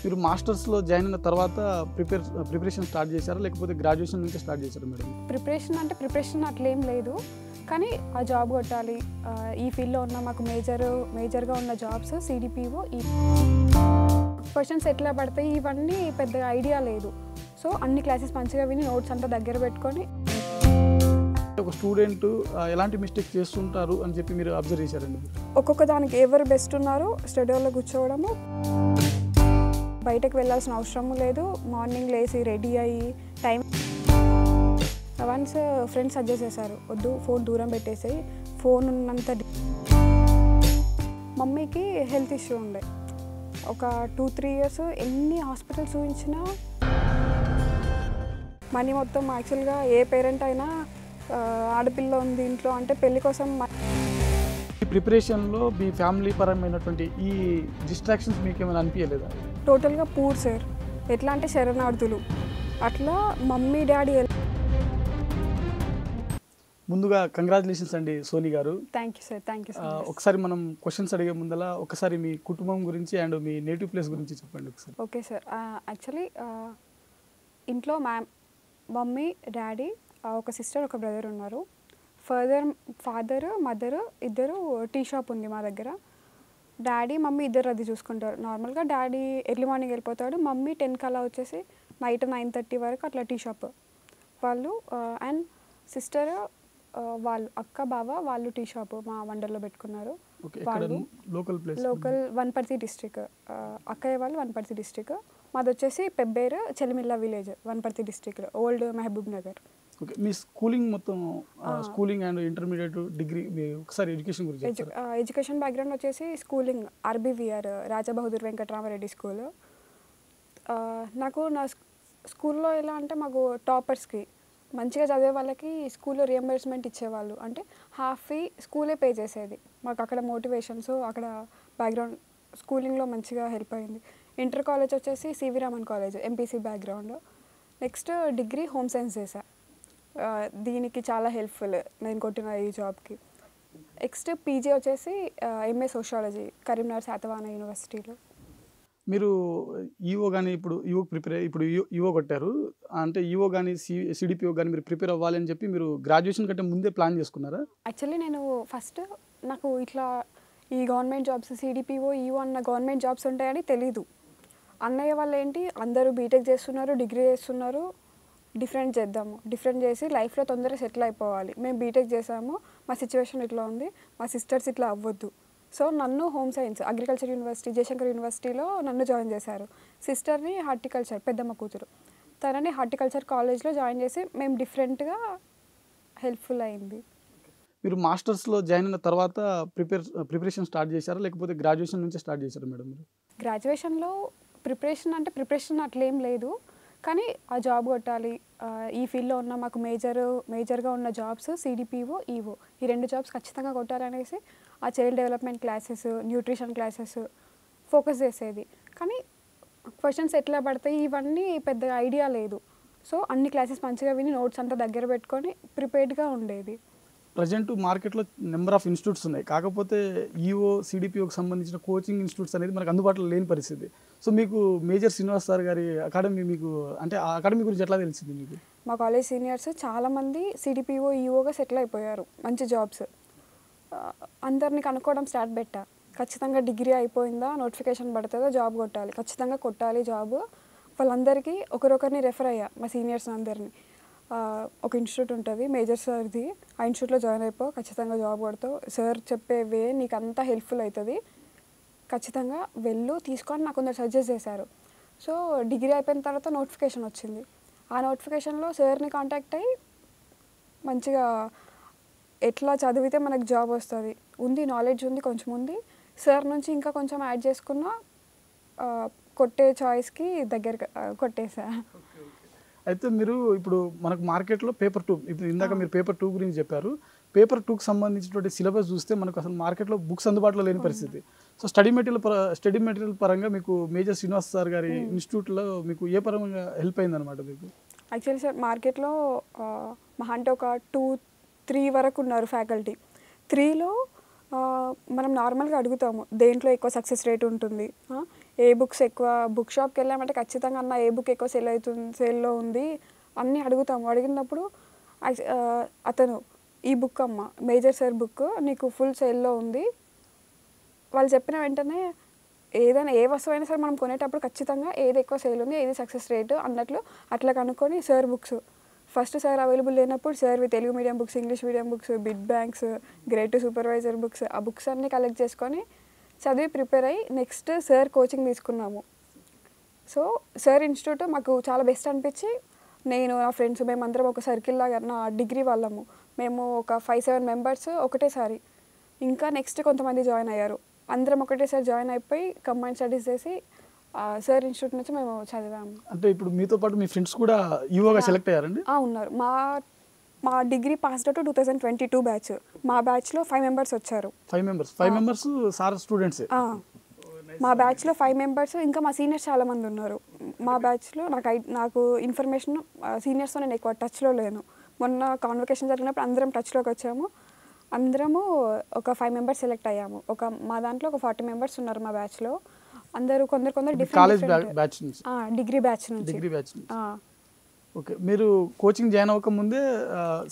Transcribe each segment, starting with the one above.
మీరు మాస్టర్స్లో జాయిన్ అయిన తర్వాత ప్రిపరేషన్ స్టార్ట్ చేశారా, లేకపోతే గ్రాడ్యుయేషన్ నుంచి స్టార్ట్ చేశారా మేడం? ప్రిపరేషన్ అట్లేం లేదు, కానీ ఆ జాబ్ కొట్టాలి, ఈ ఫీల్డ్లో ఉన్న మాకు మేజర్గా ఉన్న జాబ్స్ సిడిపిఓ, ఈ క్వశ్చన్స్ ఎట్లా పడతాయి ఇవన్నీ పెద్దగా ఐడియా లేదు. సో అన్ని క్లాసెస్ మంచిగా విని నోట్స్ అంతా దగ్గర పెట్టుకొని. ఒక స్టూడెంట్ ఎలాంటి మిస్టేక్ చేస్తుంటారు అని చెప్పి మీరు అబ్జర్వ్ చేశారండి? ఒక్కొక్క దానికి ఎవరు బెస్ట్ ఉన్నారో స్టడీలో కూర్చోవడము, బయటకు వెళ్ళాల్సిన అవసరం లేదు, మార్నింగ్ లేచి రెడీ అయ్యి టైం. వన్స్ ఫ్రెండ్స్ సజెస్ట్ చేశారు, వద్దు ఫోన్ దూరం పెట్టేసి, ఫోన్ ఉన్నంత. మమ్మీకి హెల్త్ ఇష్యూ ఉండే, ఒక 2-3 ఇయర్స్ ఎన్ని హాస్పిటల్స్ చూపించినా మనీ మొత్తం. యాక్చువల్గా ఏ పేరెంట్ అయినా ఆడపిల్ల ఉంది ఇంట్లో అంటే పెళ్లి కోసం. ఈ ప్రిపరేషన్లో మీ ఫ్యామిలీ పరమైనటువంటి ఈ డిస్ట్రాక్షన్స్ మీకు ఏమైనా అనిపించలేదా? టోటల్గా పూర్ సార్, ఎట్లా అంటే శరణార్థులు అట్లా. Mummy daddy. ముందుగా కంగ్రాచులేషన్స్ అండి సోనీ గారు. Thank you sir, thank you sir. ఒకసారి మనం క్వశ్చన్స్ అడిగే ముందల ఒకసారి మీ కుటుంబం గురించి అండ్ మీ నేటివ్ ప్లేస్ గురించి చెప్పండి ఒకసారి. ఓకే సార్, యాక్చువల్లీ ఇంట్లో మమ్మీ డాడీ, ఒక సిస్టర్ ఒక బ్రదర్ ఉన్నారు. ఫాదర్ మదర్ ఇద్దరు టీ షాప్ ఉంది మా దగ్గర. డాడీ మమ్మీ ఇద్దరు అది చూసుకుంటారు. నార్మల్గా డాడీ ఎర్లీ మార్నింగ్ వెళ్ళిపోతాడు, మమ్మీ 10 కల్లా వచ్చేసి నైట్ 9:30 వరకు అట్లా టీ షాప్ వాళ్ళు. అండ్ సిస్టర్ వాళ్ళు అక్క బావ వాళ్ళు టీ షాప్ మా వండర్లో పెట్టుకున్నారు. వాళ్ళు లోకల్ వనపర్తి డిస్ట్రిక్ట్, అక్కయ్య వాళ్ళు వనపర్తి డిస్ట్రిక్ట్, మాది వచ్చేసి పెబ్బేరు చెలిమిల్లా విలేజ్ వనపర్తి డిస్ట్రిక్ట్లో, ఓల్డ్ మహబూబ్ నగర్. ఓకే, మీ స్కూలింగ్ మొత్తం స్కూలింగ్ అండ్ ఇంటర్మీడియట్ డిగ్రీ ఒకసారి ఎడ్యుకేషన్ గురించి. ఎడ్యుకేషన్ బ్యాక్గ్రౌండ్ వచ్చేసి స్కూలింగ్ ఆర్బీవీఆర్ రాజా బహదూర్ వెంకటరామరెడ్డి స్కూల్. నాకు నా స్కూల్లో ఎలా అంటే మాకు టాపర్స్కి మంచిగా చదివే వాళ్ళకి స్కూల్లో రియంబర్స్మెంట్ ఇచ్చేవాళ్ళు, అంటే హాఫ్ ఫీ స్కూలే పే చేసేది మాకు. అక్కడ మోటివేషన్స్, అక్కడ బ్యాక్గ్రౌండ్ స్కూలింగ్లో మంచిగా హెల్ప్ అయింది. ఇంటర్ కాలేజ్ వచ్చేసి CV Raman college MPC background. Next degree home science చేశా, దీనికి చాలా హెల్ప్ఫుల్ నేను కొట్టిన ఈ జాబ్కి. నెక్స్ట్ పీజీ వచ్చేసి ఎంఏ సోషాలజీ కరీంనగర్ శాతవాహన యూనివర్సిటీలో. మీరు ఈఓ కానీ ఇప్పుడు ఈఓ కొట్టారు అంటే ఈఓ కానీ సిడిపిఓ కానీ మీరు ప్రిపేర్ అవ్వాలి అని చెప్పి మీరు గ్రాడ్యుయేషన్ కంటే ముందే ప్లాన్ చేసుకున్నారా? యాక్చువల్లీ నేను ఫస్ట్ నాకు ఇట్లా ఈ గవర్నమెంట్ జాబ్స్ సిడిపిఓ ఈఓ అన్న గవర్నమెంట్ జాబ్స్ ఉంటాయని తెలీదు. అన్నయ్య వాళ్ళు ఏంటి అందరూ బీటెక్ చేస్తున్నారు, డిగ్రీ చేస్తున్నారు, డిఫరెంట్ చేసి లైఫ్లో తొందరగా సెటిల్ అయిపోవాలి. మేము బీటెక్ చేసాము, మా సిచ్యువేషన్ ఇట్లా ఉంది, మా సిస్టర్స్ ఇట్లా అవ్వద్దు. సో నన్ను home science agriculture university Jayashankar యూనివర్సిటీలో నన్ను జాయిన్ చేశారు. సిస్టర్ని హార్టికల్చర్ పెద్దమ్మ కూతురు, తనని హార్టికల్చర్ కాలేజ్లో జాయిన్ చేసి మేము డిఫరెంట్గా హెల్ప్ఫుల్ అయింది. మీరు మాస్టర్స్లో జాయిన్ అయిన తర్వాత ప్రిపరేషన్ స్టార్ట్ చేశారా, లేకపోతే గ్రాడ్యుయేషన్ నుంచి స్టార్ట్ చేశారా మేడం? మీరు గ్రాడ్యుయేషన్లో ప్రిపరేషన్ అట్లేం లేదు, కానీ ఆ జాబ్ కొట్టాలి, ఈ ఫీల్డ్లో ఉన్న మాకు మేజర్గా ఉన్న జాబ్స్ సిడిపిఓ ఈఓ, ఈ 2 జాబ్స్ ఖచ్చితంగా కొట్టాలనేసి ఆ child development classes, nutrition classes focus చేసేది. కానీ క్వశ్చన్స్ ఎట్లా పడతాయి ఇవన్నీ పెద్దగా ఐడియా లేదు. సో అన్ని క్లాసెస్ మంచిగా విని నోట్స్ అంతా దగ్గర పెట్టుకొని ప్రిపేర్డ్గా ఉండేది. ప్రజెంట్ మార్కెట్లో నెంబర్ ఆఫ్ ఇన్స్టిట్యూట్స్ ఉన్నాయి, కాకపోతే ఈఓ సిడిపిఓకి సంబంధించిన కోచింగ్ ఇన్స్టిట్యూట్స్ అనేది మనకు అందుబాటులో లేని పరిస్థితి. సో మీకు మేజర్ శ్రీనివాస్ సార్ గారి అకాడమీ మీకు అంటే ఆ అకాడమీ గురించి ఎట్లా తెలిసింది మీకు? మా కాలేజ్ సీనియర్స్ చాలామంది సిడిపిఓ ఈఓగా సెటిల్ అయిపోయారు, మంచి జాబ్స్. అందరినీ కనుక్కోవడం స్టార్ట్ పెట్టా, ఖచ్చితంగా డిగ్రీ అయిపోయిందా, నోటిఫికేషన్ పడుతుందా, జాబ్ కొట్టాలి, ఖచ్చితంగా కొట్టాలి జాబ్. వాళ్ళందరికీ ఒకరొకరిని రెఫర్ అయ్యా, మా సీనియర్స్ అందరినీ. ఒక ఇన్స్టిట్యూట్ ఉంటుంది మేజర్ సార్ది, ఆ ఇన్స్టిట్యూట్లో జాయిన్ అయిపో, ఖచ్చితంగా జాబ్ కొడతావు, సార్ చెప్పేవే నీకు అంతా హెల్ప్ఫుల్ అవుతుంది, ఖచ్చితంగా వెళ్ళు తీసుకొని నాకు కొందరు సజెస్ట్ చేశారు. సో డిగ్రీ అయిపోయిన తర్వాత నోటిఫికేషన్ వచ్చింది. ఆ నోటిఫికేషన్లో సార్ని కాంటాక్ట్ అయ్యి మంచిగా ఎట్లా చదివితే మనకు జాబ్ వస్తుంది ఉంది, నాలెడ్జ్ ఉంది, కొంచెం ఉంది, సార్ నుంచి ఇంకా కొంచెం యాడ్ చేసుకున్న కొట్టే చాయిస్కి దగ్గర కొట్టేసా. అయితే మీరు ఇప్పుడు మనకు మార్కెట్లో పేపర్ 2, ఇప్పుడు ఇందాక మీరు పేపర్ 2 గురించి చెప్పారు. పేపర్ 2కి సంబంధించినటువంటి సిలబస్ చూస్తే మనకు అసలు మార్కెట్లో బుక్స్ అందుబాటులో లేని పరిస్థితి. సో స్టడీ మెటీరియల్ పరంగా మీకు మేజర్ శ్రీనివాస్ సార్ గారి ఇన్స్టిట్యూట్లో మీకు ఏ పరంగా హెల్ప్ అయిందనమాట మీకు? యాక్చువల్లీ సార్ మార్కెట్లో మహా అంటే ఒక 2-3 వరకు ఉన్నారు ఫ్యాకల్టీ. 3లో మనం నార్మల్గా అడుగుతాము దేంట్లో ఎక్కువ సక్సెస్ రేట్ ఉంటుంది, ఏ బుక్స్ ఎక్కువ బుక్ షాప్కి వెళ్ళామంటే ఖచ్చితంగా అన్న ఏ బుక్ ఎక్కువ సేల్లో ఉంది అన్నీ అడుగుతాము. అడిగినప్పుడు అతను ఈ బుక్ అమ్మ మేజర్ సార్ బుక్ నీకు ఫుల్ సేల్లో ఉంది. వాళ్ళు చెప్పిన వెంటనే ఏదైనా ఏ వస్తువైనా సరే మనం కొనేటప్పుడు ఖచ్చితంగా ఏది ఎక్కువ సేల్ ఉంది, ఏది సక్సెస్ రేటు అన్నట్లు అట్లా కనుక్కొని sir books first sir available లేనప్పుడు సార్వి Telugu medium books, English medium books, bit banks, grade 2 supervisor books, ఆ బుక్స్ అన్నీ కలెక్ట్ చేసుకొని చదివి ప్రిపేర్ అయ్యి నెక్స్ట్ సార్ కోచింగ్ తీసుకున్నాము. సో సార్ ఇన్స్టిట్యూట్ మాకు చాలా బెస్ట్ అనిపించి నేను నా ఫ్రెండ్స్ మేమందరం ఒక సర్కిల్ లాగా నా డిగ్రీ వాళ్ళము మేము ఒక 5-7 మెంబర్స్ ఒకటేసారి ఇంకా నెక్స్ట్ కొంతమంది జాయిన్ అయ్యారు. అందరం ఒకటేసారి జాయిన్ అయిపోయి కంబైన్ స్టడీస్ చేసి సార్ ఇన్స్టిట్యూట్ నుంచి మేము చదివాము. అంటే ఇప్పుడు మీతో పాటు మీ ఫ్రెండ్స్ కూడా యూఓగా సెలెక్ట్ అయ్యారండి? ఉన్నారు. మా డిగ్రీ పాస్డ్ అవుట్ 2022 బ్యాచ్. మా బ్యాచ్లో 5 మెంబర్స్ వచ్చారు. 5 మెంబర్స్ సార్ స్టూడెంట్సే? మా బ్యాచ్లో 5 మెంబర్స్ ఇంకా మా సీనియర్స్ చాలామంది ఉన్నారు. మా బ్యాచ్లో నాకు ఇన్ఫర్మేషన్ సీనియర్స్తో నేను ఎక్కువ టచ్లో లేను. మొన్న కాన్వకేషన్ జరిగినప్పుడు అందరం టచ్లోకి వచ్చాము. అందరము ఒక 5 మెంబర్స్ సెలెక్ట్ అయ్యాము. మా దాంట్లో ఒక 40 మెంబర్స్ ఉన్నారు మా బ్యాచ్లో. అందరూ కొందరు డిఫరెంట్ బ్యాచ్ నుంచి, డిగ్రీ బ్యాచ్ నుంచి. ఓకే. మీరు కోచింగ్ జాయిన్ అవ్వక ముందే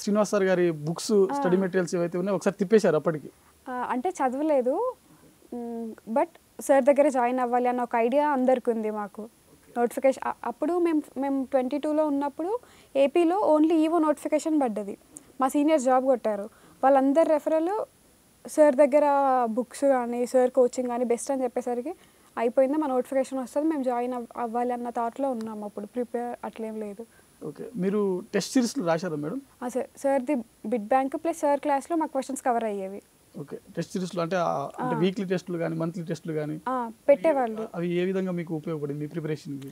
శ్రీనివాస్ సార్ గారి బుక్స్ స్టడీ మెటీరియల్స్ ఏవైతే ఉన్నాయో ఒకసారి తిప్పేశారు అప్పటికి? అంటే చదవలేదు, బట్ సార్ దగ్గర జాయిన్ అవ్వాలి అన్న ఒక ఐడియా అందరికి ఉంది మాకు. నోటిఫికేషన్ అప్పుడు మేము 22లో ఉన్నప్పుడు ఏపీలో ఓన్లీ ఈవో నోటిఫికేషన్ పడ్డది. మా సీనియర్స్ జాబ్ కొట్టారు. వాళ్ళందరి రెఫరల్ సార్ దగ్గర బుక్స్ కానీ సార్ కోచింగ్ కానీ బెస్ట్ అని చెప్పేసరికి అయిపోయింది. మా నోటిఫికేషన్ వస్తుంది, మేము జాయిన్ అవ్వాలి అన్న థాట్లో ఉన్నాము. అప్పుడు ప్రిపేర్ అట్లేం లేదు. ఓకే. మీరు టెస్ట్ సిరీస్లు రాశారా మేడం? సార్ది బిడ్ బ్యాంక్ ప్లస్ సార్ క్లాస్లో మా క్వశ్చన్స్ కవర్ అయ్యేవి. ఓకే. టెస్ట్ సిరీస్లు అంటే వీక్లీ టెస్టులు కానీ మంత్లీ టెస్టులు కానీ పెట్టేవాళ్ళు. అవి ఏ విధంగా మీకు ఉపయోగపడింది మీ ప్రిపరేషన్కి?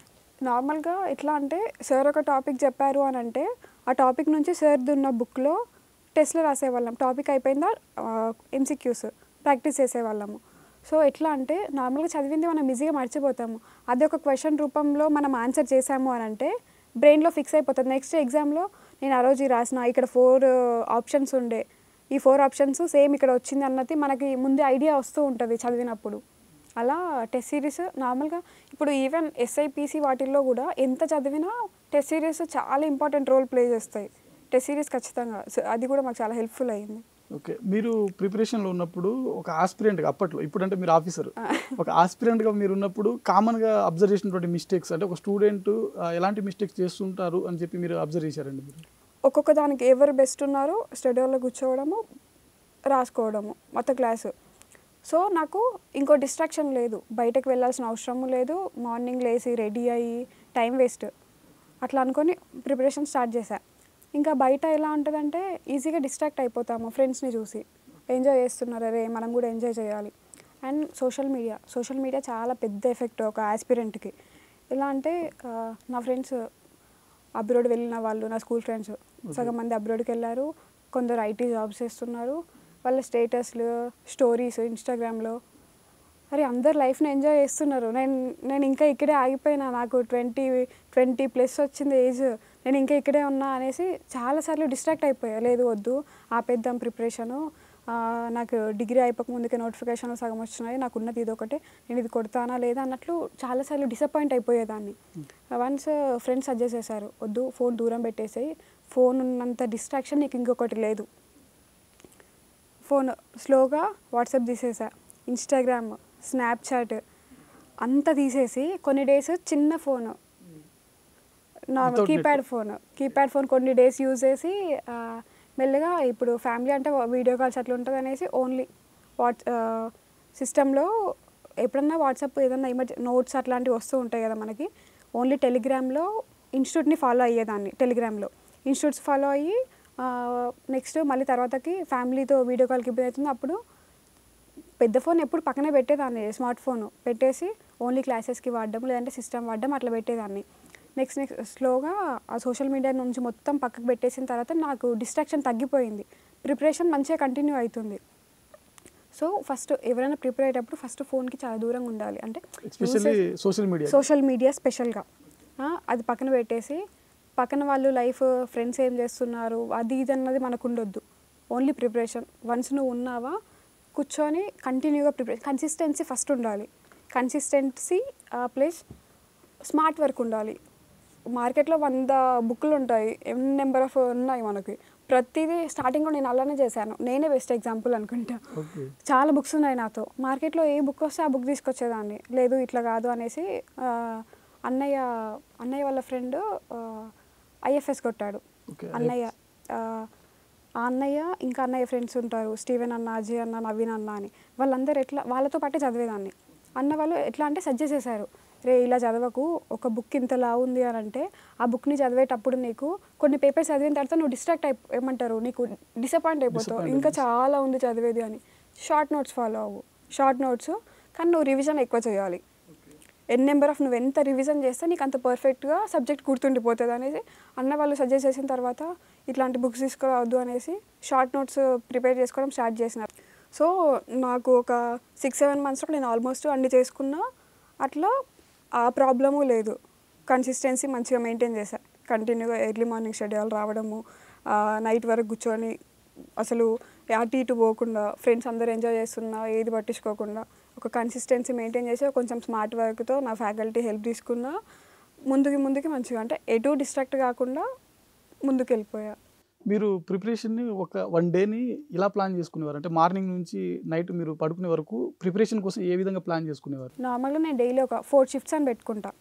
నార్మల్గా ఎట్లా అంటే సార్ ఒక టాపిక్ చెప్పారు అని అంటే ఆ టాపిక్ నుంచి సార్ది ఉన్న బుక్లో టెస్ట్లు రాసేవాళ్ళం. టాపిక్ అయిపోయిందా ఎంసీక్యూస్ ప్రాక్టీస్ చేసేవాళ్ళము. సో ఎట్లా అంటే నార్మల్గా చదివింది మనం ఈజీగా మర్చిపోతాము. అదే ఒక క్వశ్చన్ రూపంలో మనం ఆన్సర్ చేసాము అని అంటే బ్రెయిన్లో ఫిక్స్ అయిపోతుంది. నెక్స్ట్ ఎగ్జామ్లో నేను ఆ రోజు రాసిన ఇక్కడ 4 ఆప్షన్స్ ఉండే, ఈ 4 ఆప్షన్స్ సేమ్ ఇక్కడ వచ్చింది అన్నది మనకి ముందే ఐడియా వస్తూ ఉంటుంది చదివినప్పుడు. అలా టెస్ట్ సిరీస్ నార్మల్గా ఇప్పుడు ఈవెన్ ఎస్ఐపిసి వాటిల్లో కూడా ఎంత చదివినా టెస్ట్ సిరీస్ చాలా ఇంపార్టెంట్ రోల్ ప్లే చేస్తాయి. టెస్ట్ సిరీస్ ఖచ్చితంగా అది కూడా మాకు చాలా హెల్ప్ఫుల్ అయ్యింది. ఓకే. మీరు ప్రిపరేషన్లో ఉన్నప్పుడు ఒక ఆస్పిరెంట్గా అప్పట్లో, ఇప్పుడంటే మీరు ఆఫీసర్, ఒక ఆస్పిరెంట్గా మీరు ఉన్నప్పుడు కామన్గా అబ్జర్వ్ చేసినటువంటి మిస్టేక్స్ అంటే ఒక స్టూడెంట్ ఎలాంటి మిస్టేక్స్ చేస్తుంటారు అని చెప్పి మీరు అబ్జర్వ్ చేశారండి మీరు? ఒక్కొక్క దానికి ఎవరు బెస్ట్ ఉన్నారో స్టడీలో కూర్చోవడము, రాసుకోవడము మొత్తం క్లాసు. సో నాకు ఇంకో డిస్ట్రాక్షన్ లేదు, బయటకు వెళ్ళాల్సిన అవసరము లేదు. మార్నింగ్ లేసి రెడీ అయ్యి టైం వేస్ట్ అట్లా అనుకొని ప్రిపరేషన్ స్టార్ట్ చేశా. ఇంకా బయట ఎలా ఉంటుందంటే ఈజీగా డిస్ట్రాక్ట్ అయిపోతాము ఫ్రెండ్స్ని చూసి. ఎంజాయ్ చేస్తున్నారు, అరే మనం కూడా ఎంజాయ్ చేయాలి. అండ్ సోషల్ మీడియా చాలా పెద్ద ఎఫెక్ట్ ఒక ఆస్పిరెంట్కి. ఎలా అంటే నా ఫ్రెండ్స్ అబ్రాడ్ వెళ్ళిన వాళ్ళు, నా స్కూల్ ఫ్రెండ్స్ సగం మంది అబ్రాడ్కి వెళ్ళారు, కొందరు ఐటీ జాబ్స్ చేస్తున్నారు. వాళ్ళ స్టేటస్లు స్టోరీస్ ఇన్స్టాగ్రామ్లో అరే అందరు లైఫ్ని ఎంజాయ్ చేస్తున్నారు, నేను ఇంకా ఇక్కడే ఆగిపోయినా, నాకు 20+ వచ్చింది ఏజ్, నేను ఇంకా ఇక్కడే ఉన్నా అనేసి చాలాసార్లు డిస్ట్రాక్ట్ అయిపోయా. లేదు వద్దు ఆపేద్దాం ప్రిపరేషను, నాకు డిగ్రీ అయిపోక ముందుకే నోటిఫికేషన్లు సగం వచ్చినాయి, నాకు ఉన్నది ఇది ఒకటే, నేను ఇది కొడతానా లేదా అన్నట్లు చాలాసార్లు డిసప్పాయింట్ అయిపోయేదాన్ని. వన్స్ ఫ్రెండ్స్ సజెస్ట్ చేశారు, వద్దు ఫోన్ దూరం పెట్టేసేయి, ఫోన్ ఉన్నంత డిస్ట్రాక్షన్ నీకు ఇంకొకటి లేదు. ఫోన్ స్లోగా వాట్సాప్ తీసేసా, ఇన్స్టాగ్రామ్, స్నాప్చాట్ అంతా తీసేసి కొన్ని డేస్ చిన్న ఫోను, నార్మల్ కీప్యాడ్ ఫోన్ కొన్ని డేస్ యూజ్ చేసి మెల్లగా ఇప్పుడు ఫ్యామిలీ అంటే వీడియో కాల్స్ అట్లా ఉంటుంది అనేసి ఓన్లీ సిస్టంలో ఎప్పుడన్నా వాట్సాప్ ఏదన్నా నోట్స్ అట్లాంటివి వస్తూ ఉంటాయి కదా మనకి, ఓన్లీ టెలిగ్రామ్లో ఇన్స్టిట్యూట్ని ఫాలో అయ్యేదాన్ని. టెలిగ్రామ్లో ఇన్స్టిట్యూట్స్ ఫాలో అయ్యి నెక్స్ట్ మళ్ళీ తర్వాతకి ఫ్యామిలీతో వీడియో కాల్కి ఇబ్బంది అవుతుంది. అప్పుడు పెద్ద ఫోన్ ఎప్పుడు పక్కనే పెట్టేదాన్ని, స్మార్ట్ ఫోన్ పెట్టేసి ఓన్లీ క్లాసెస్కి వాడడం లేదంటే సిస్టమ్ వాడడం అట్లా పెట్టేదాన్ని. నెక్స్ట్ స్లోగా ఆ సోషల్ మీడియా నుంచి మొత్తం పక్కకు పెట్టేసిన తర్వాత నాకు డిస్ట్రాక్షన్ తగ్గిపోయింది, ప్రిపరేషన్ మంచిగా కంటిన్యూ అవుతుంది. సో ఫస్ట్ ఎవరైనా ప్రిపేర్ అయ్యేటప్పుడు ఫస్ట్ ఫోన్కి చాలా దూరంగా ఉండాలి. అంటే సోషల్ మీడియా స్పెషల్గా అది పక్కన పెట్టేసి పక్కన వాళ్ళు లైఫ్ ఫ్రెండ్స్ ఏం చేస్తున్నారు అది ఇది అన్నది మనకు ఉండొద్దు, ఓన్లీ ప్రిపరేషన్. వన్స్ నువ్వు ఉన్నావా కూర్చొని కంటిన్యూగా ప్రిపరేషన్, కన్సిస్టెన్సీ ఫస్ట్ ఉండాలి. కన్సిస్టెన్సీ ప్లస్ స్మార్ట్ వర్క్ ఉండాలి. మార్కెట్లో 100 బుక్లు ఉంటాయి, ఎన్ని నెంబర్ ఆఫ్ ఉన్నాయి మనకి. ప్రతిదీ స్టార్టింగ్లో నేను అలానే చేశాను, నేనే బెస్ట్ ఎగ్జాంపుల్ అనుకుంటా. చాలా బుక్స్ ఉన్నాయి నాతో, మార్కెట్లో ఏ బుక్ వస్తే ఆ బుక్ తీసుకొచ్చేదాన్ని. లేదు ఇట్లా కాదు అనేసి అన్నయ్య వాళ్ళ ఫ్రెండ్ ఐఎఫ్ఎస్ కొట్టాడు. అన్నయ్య ఆ అన్నయ్య ఇంకా అన్నయ్య ఫ్రెండ్స్ ఉంటారు, స్టీవెన్ అన్న, అజయ్ అన్న, నవీన్ అన్న అని. వాళ్ళందరూ వాళ్ళతో పాటే చదివేదాన్ని. అన్న వాళ్ళు ఎట్లా అంటే సజెస్ట్ చేశారు, రే ఇలా చదవకు, ఒక బుక్ ఇంతలా ఉంది అని అంటే ఆ బుక్ని చదివేటప్పుడు నీకు కొన్ని పేపర్స్ చదివిన తర్వాత నువ్వు ఏమంటారు, నీకు డిసప్పాయింట్ అయిపోతావు, ఇంకా చాలా ఉంది చదివేది అని. షార్ట్ నోట్స్ ఫాలో అవ్వు, షార్ట్ నోట్స్, కానీ నువ్వు రివిజన్ ఎక్కువ చేయాలి. నువ్వు ఎంత రివిజన్ చేస్తే నీకు అంత పర్ఫెక్ట్గా సబ్జెక్ట్ గుర్తుండిపోతుంది అనేసి అన్న వాళ్ళు సజెస్ట్ చేసిన తర్వాత ఇట్లాంటి బుక్స్ తీసుకురావద్దు అనేసి షార్ట్ నోట్స్ ప్రిపేర్ చేసుకోవడం స్టార్ట్ చేసినారు. సో నాకు ఒక 6-7 మంత్స్లో నేను ఆల్మోస్ట్ అన్ని చేసుకున్నా. అట్లా ఆ ప్రాబ్లము లేదు, కన్సిస్టెన్సీ మంచిగా మెయింటైన్ చేశాను. కంటిన్యూగా ఎర్లీ మార్నింగ్ షెడ్యూల్ రావడము, నైట్ వరకు కూర్చొని అసలు అటు ఇటు పోకుండా, ఫ్రెండ్స్ అందరూ ఎంజాయ్ చేస్తున్నా ఏది పట్టించుకోకుండా ఒక కన్సిస్టెన్సీ మెయింటైన్ చేసి కొంచెం స్మార్ట్ వర్క్తో నా ఫ్యాకల్టీ హెల్ప్ తీసుకున్నా. ముందుకి మంచిగా, అంటే ఎటు డిస్ట్రాక్ట్ కాకుండా ముందుకు వెళ్ళిపోయా. మీరు ప్రిపరేషన్ని ఒక 1 డేని ఇలా ప్లాన్ చేసుకునేవారు? అంటే మార్నింగ్ నుంచి నైట్ మీరు పడుకునే వరకు ప్రిపరేషన్ కోసం ఏ విధంగా ప్లాన్ చేసుకునేవారు? నార్మల్గా నేను డైలీ ఒక 4 షిఫ్ట్స్ అని పెట్టుకుంటా.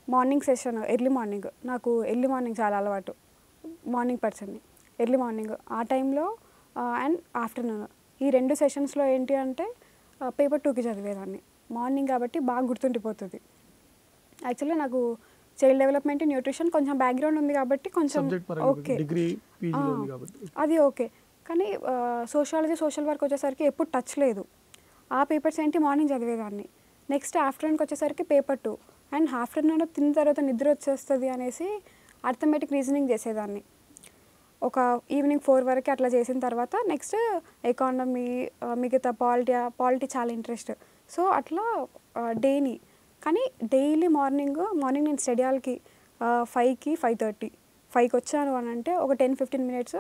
మార్నింగ్ సెషన్ ఎర్లీ మార్నింగ్, నాకు ఎర్లీ మార్నింగ్ చాలా అలవాటు, మార్నింగ్ పర్సన్ని. ఎర్లీ మార్నింగ్ ఆ టైంలో అండ్ ఆఫ్టర్నూన్ ఈ 2 సెషన్స్లో ఏంటి అంటే పేపర్ 2కి చదివేదాన్ని. మార్నింగ్ కాబట్టి బాగా గుర్తుండిపోతుంది. యాక్చువల్లీ నాకు చైల్డ్ డెవలప్మెంట్, న్యూట్రిషన్ కొంచెం బ్యాక్గ్రౌండ్ ఉంది కాబట్టి కొంచెం ఓకే, అది ఓకే. కానీ సోషాలజీ, సోషల్ వర్క్ వచ్చేసరికి ఎప్పుడు టచ్ లేదు. ఆ పేపర్స్ ఏంటి మార్నింగ్ చదివేదాన్ని. నెక్స్ట్ ఆఫ్టర్నూన్కి వచ్చేసరికి పేపర్ 2, అండ్ ఆఫ్టర్నూన్ తిన్న తర్వాత నిద్ర వచ్చేస్తుంది అనేసి అర్థమెటిక్ రీజనింగ్ చేసేదాన్ని. ఒక ఈవినింగ్ 4 వరకు అట్లా చేసిన తర్వాత నెక్స్ట్ ఎకానమీ, మిగతా పాలిటీ చాలా ఇంట్రెస్ట్. సో అట్లా డేని, కానీ డైలీ మార్నింగ్ నేను స్టడీ హాల్కి 5కి 5:30కి వచ్చాను అని అంటే ఒక 10-15 మినిట్స్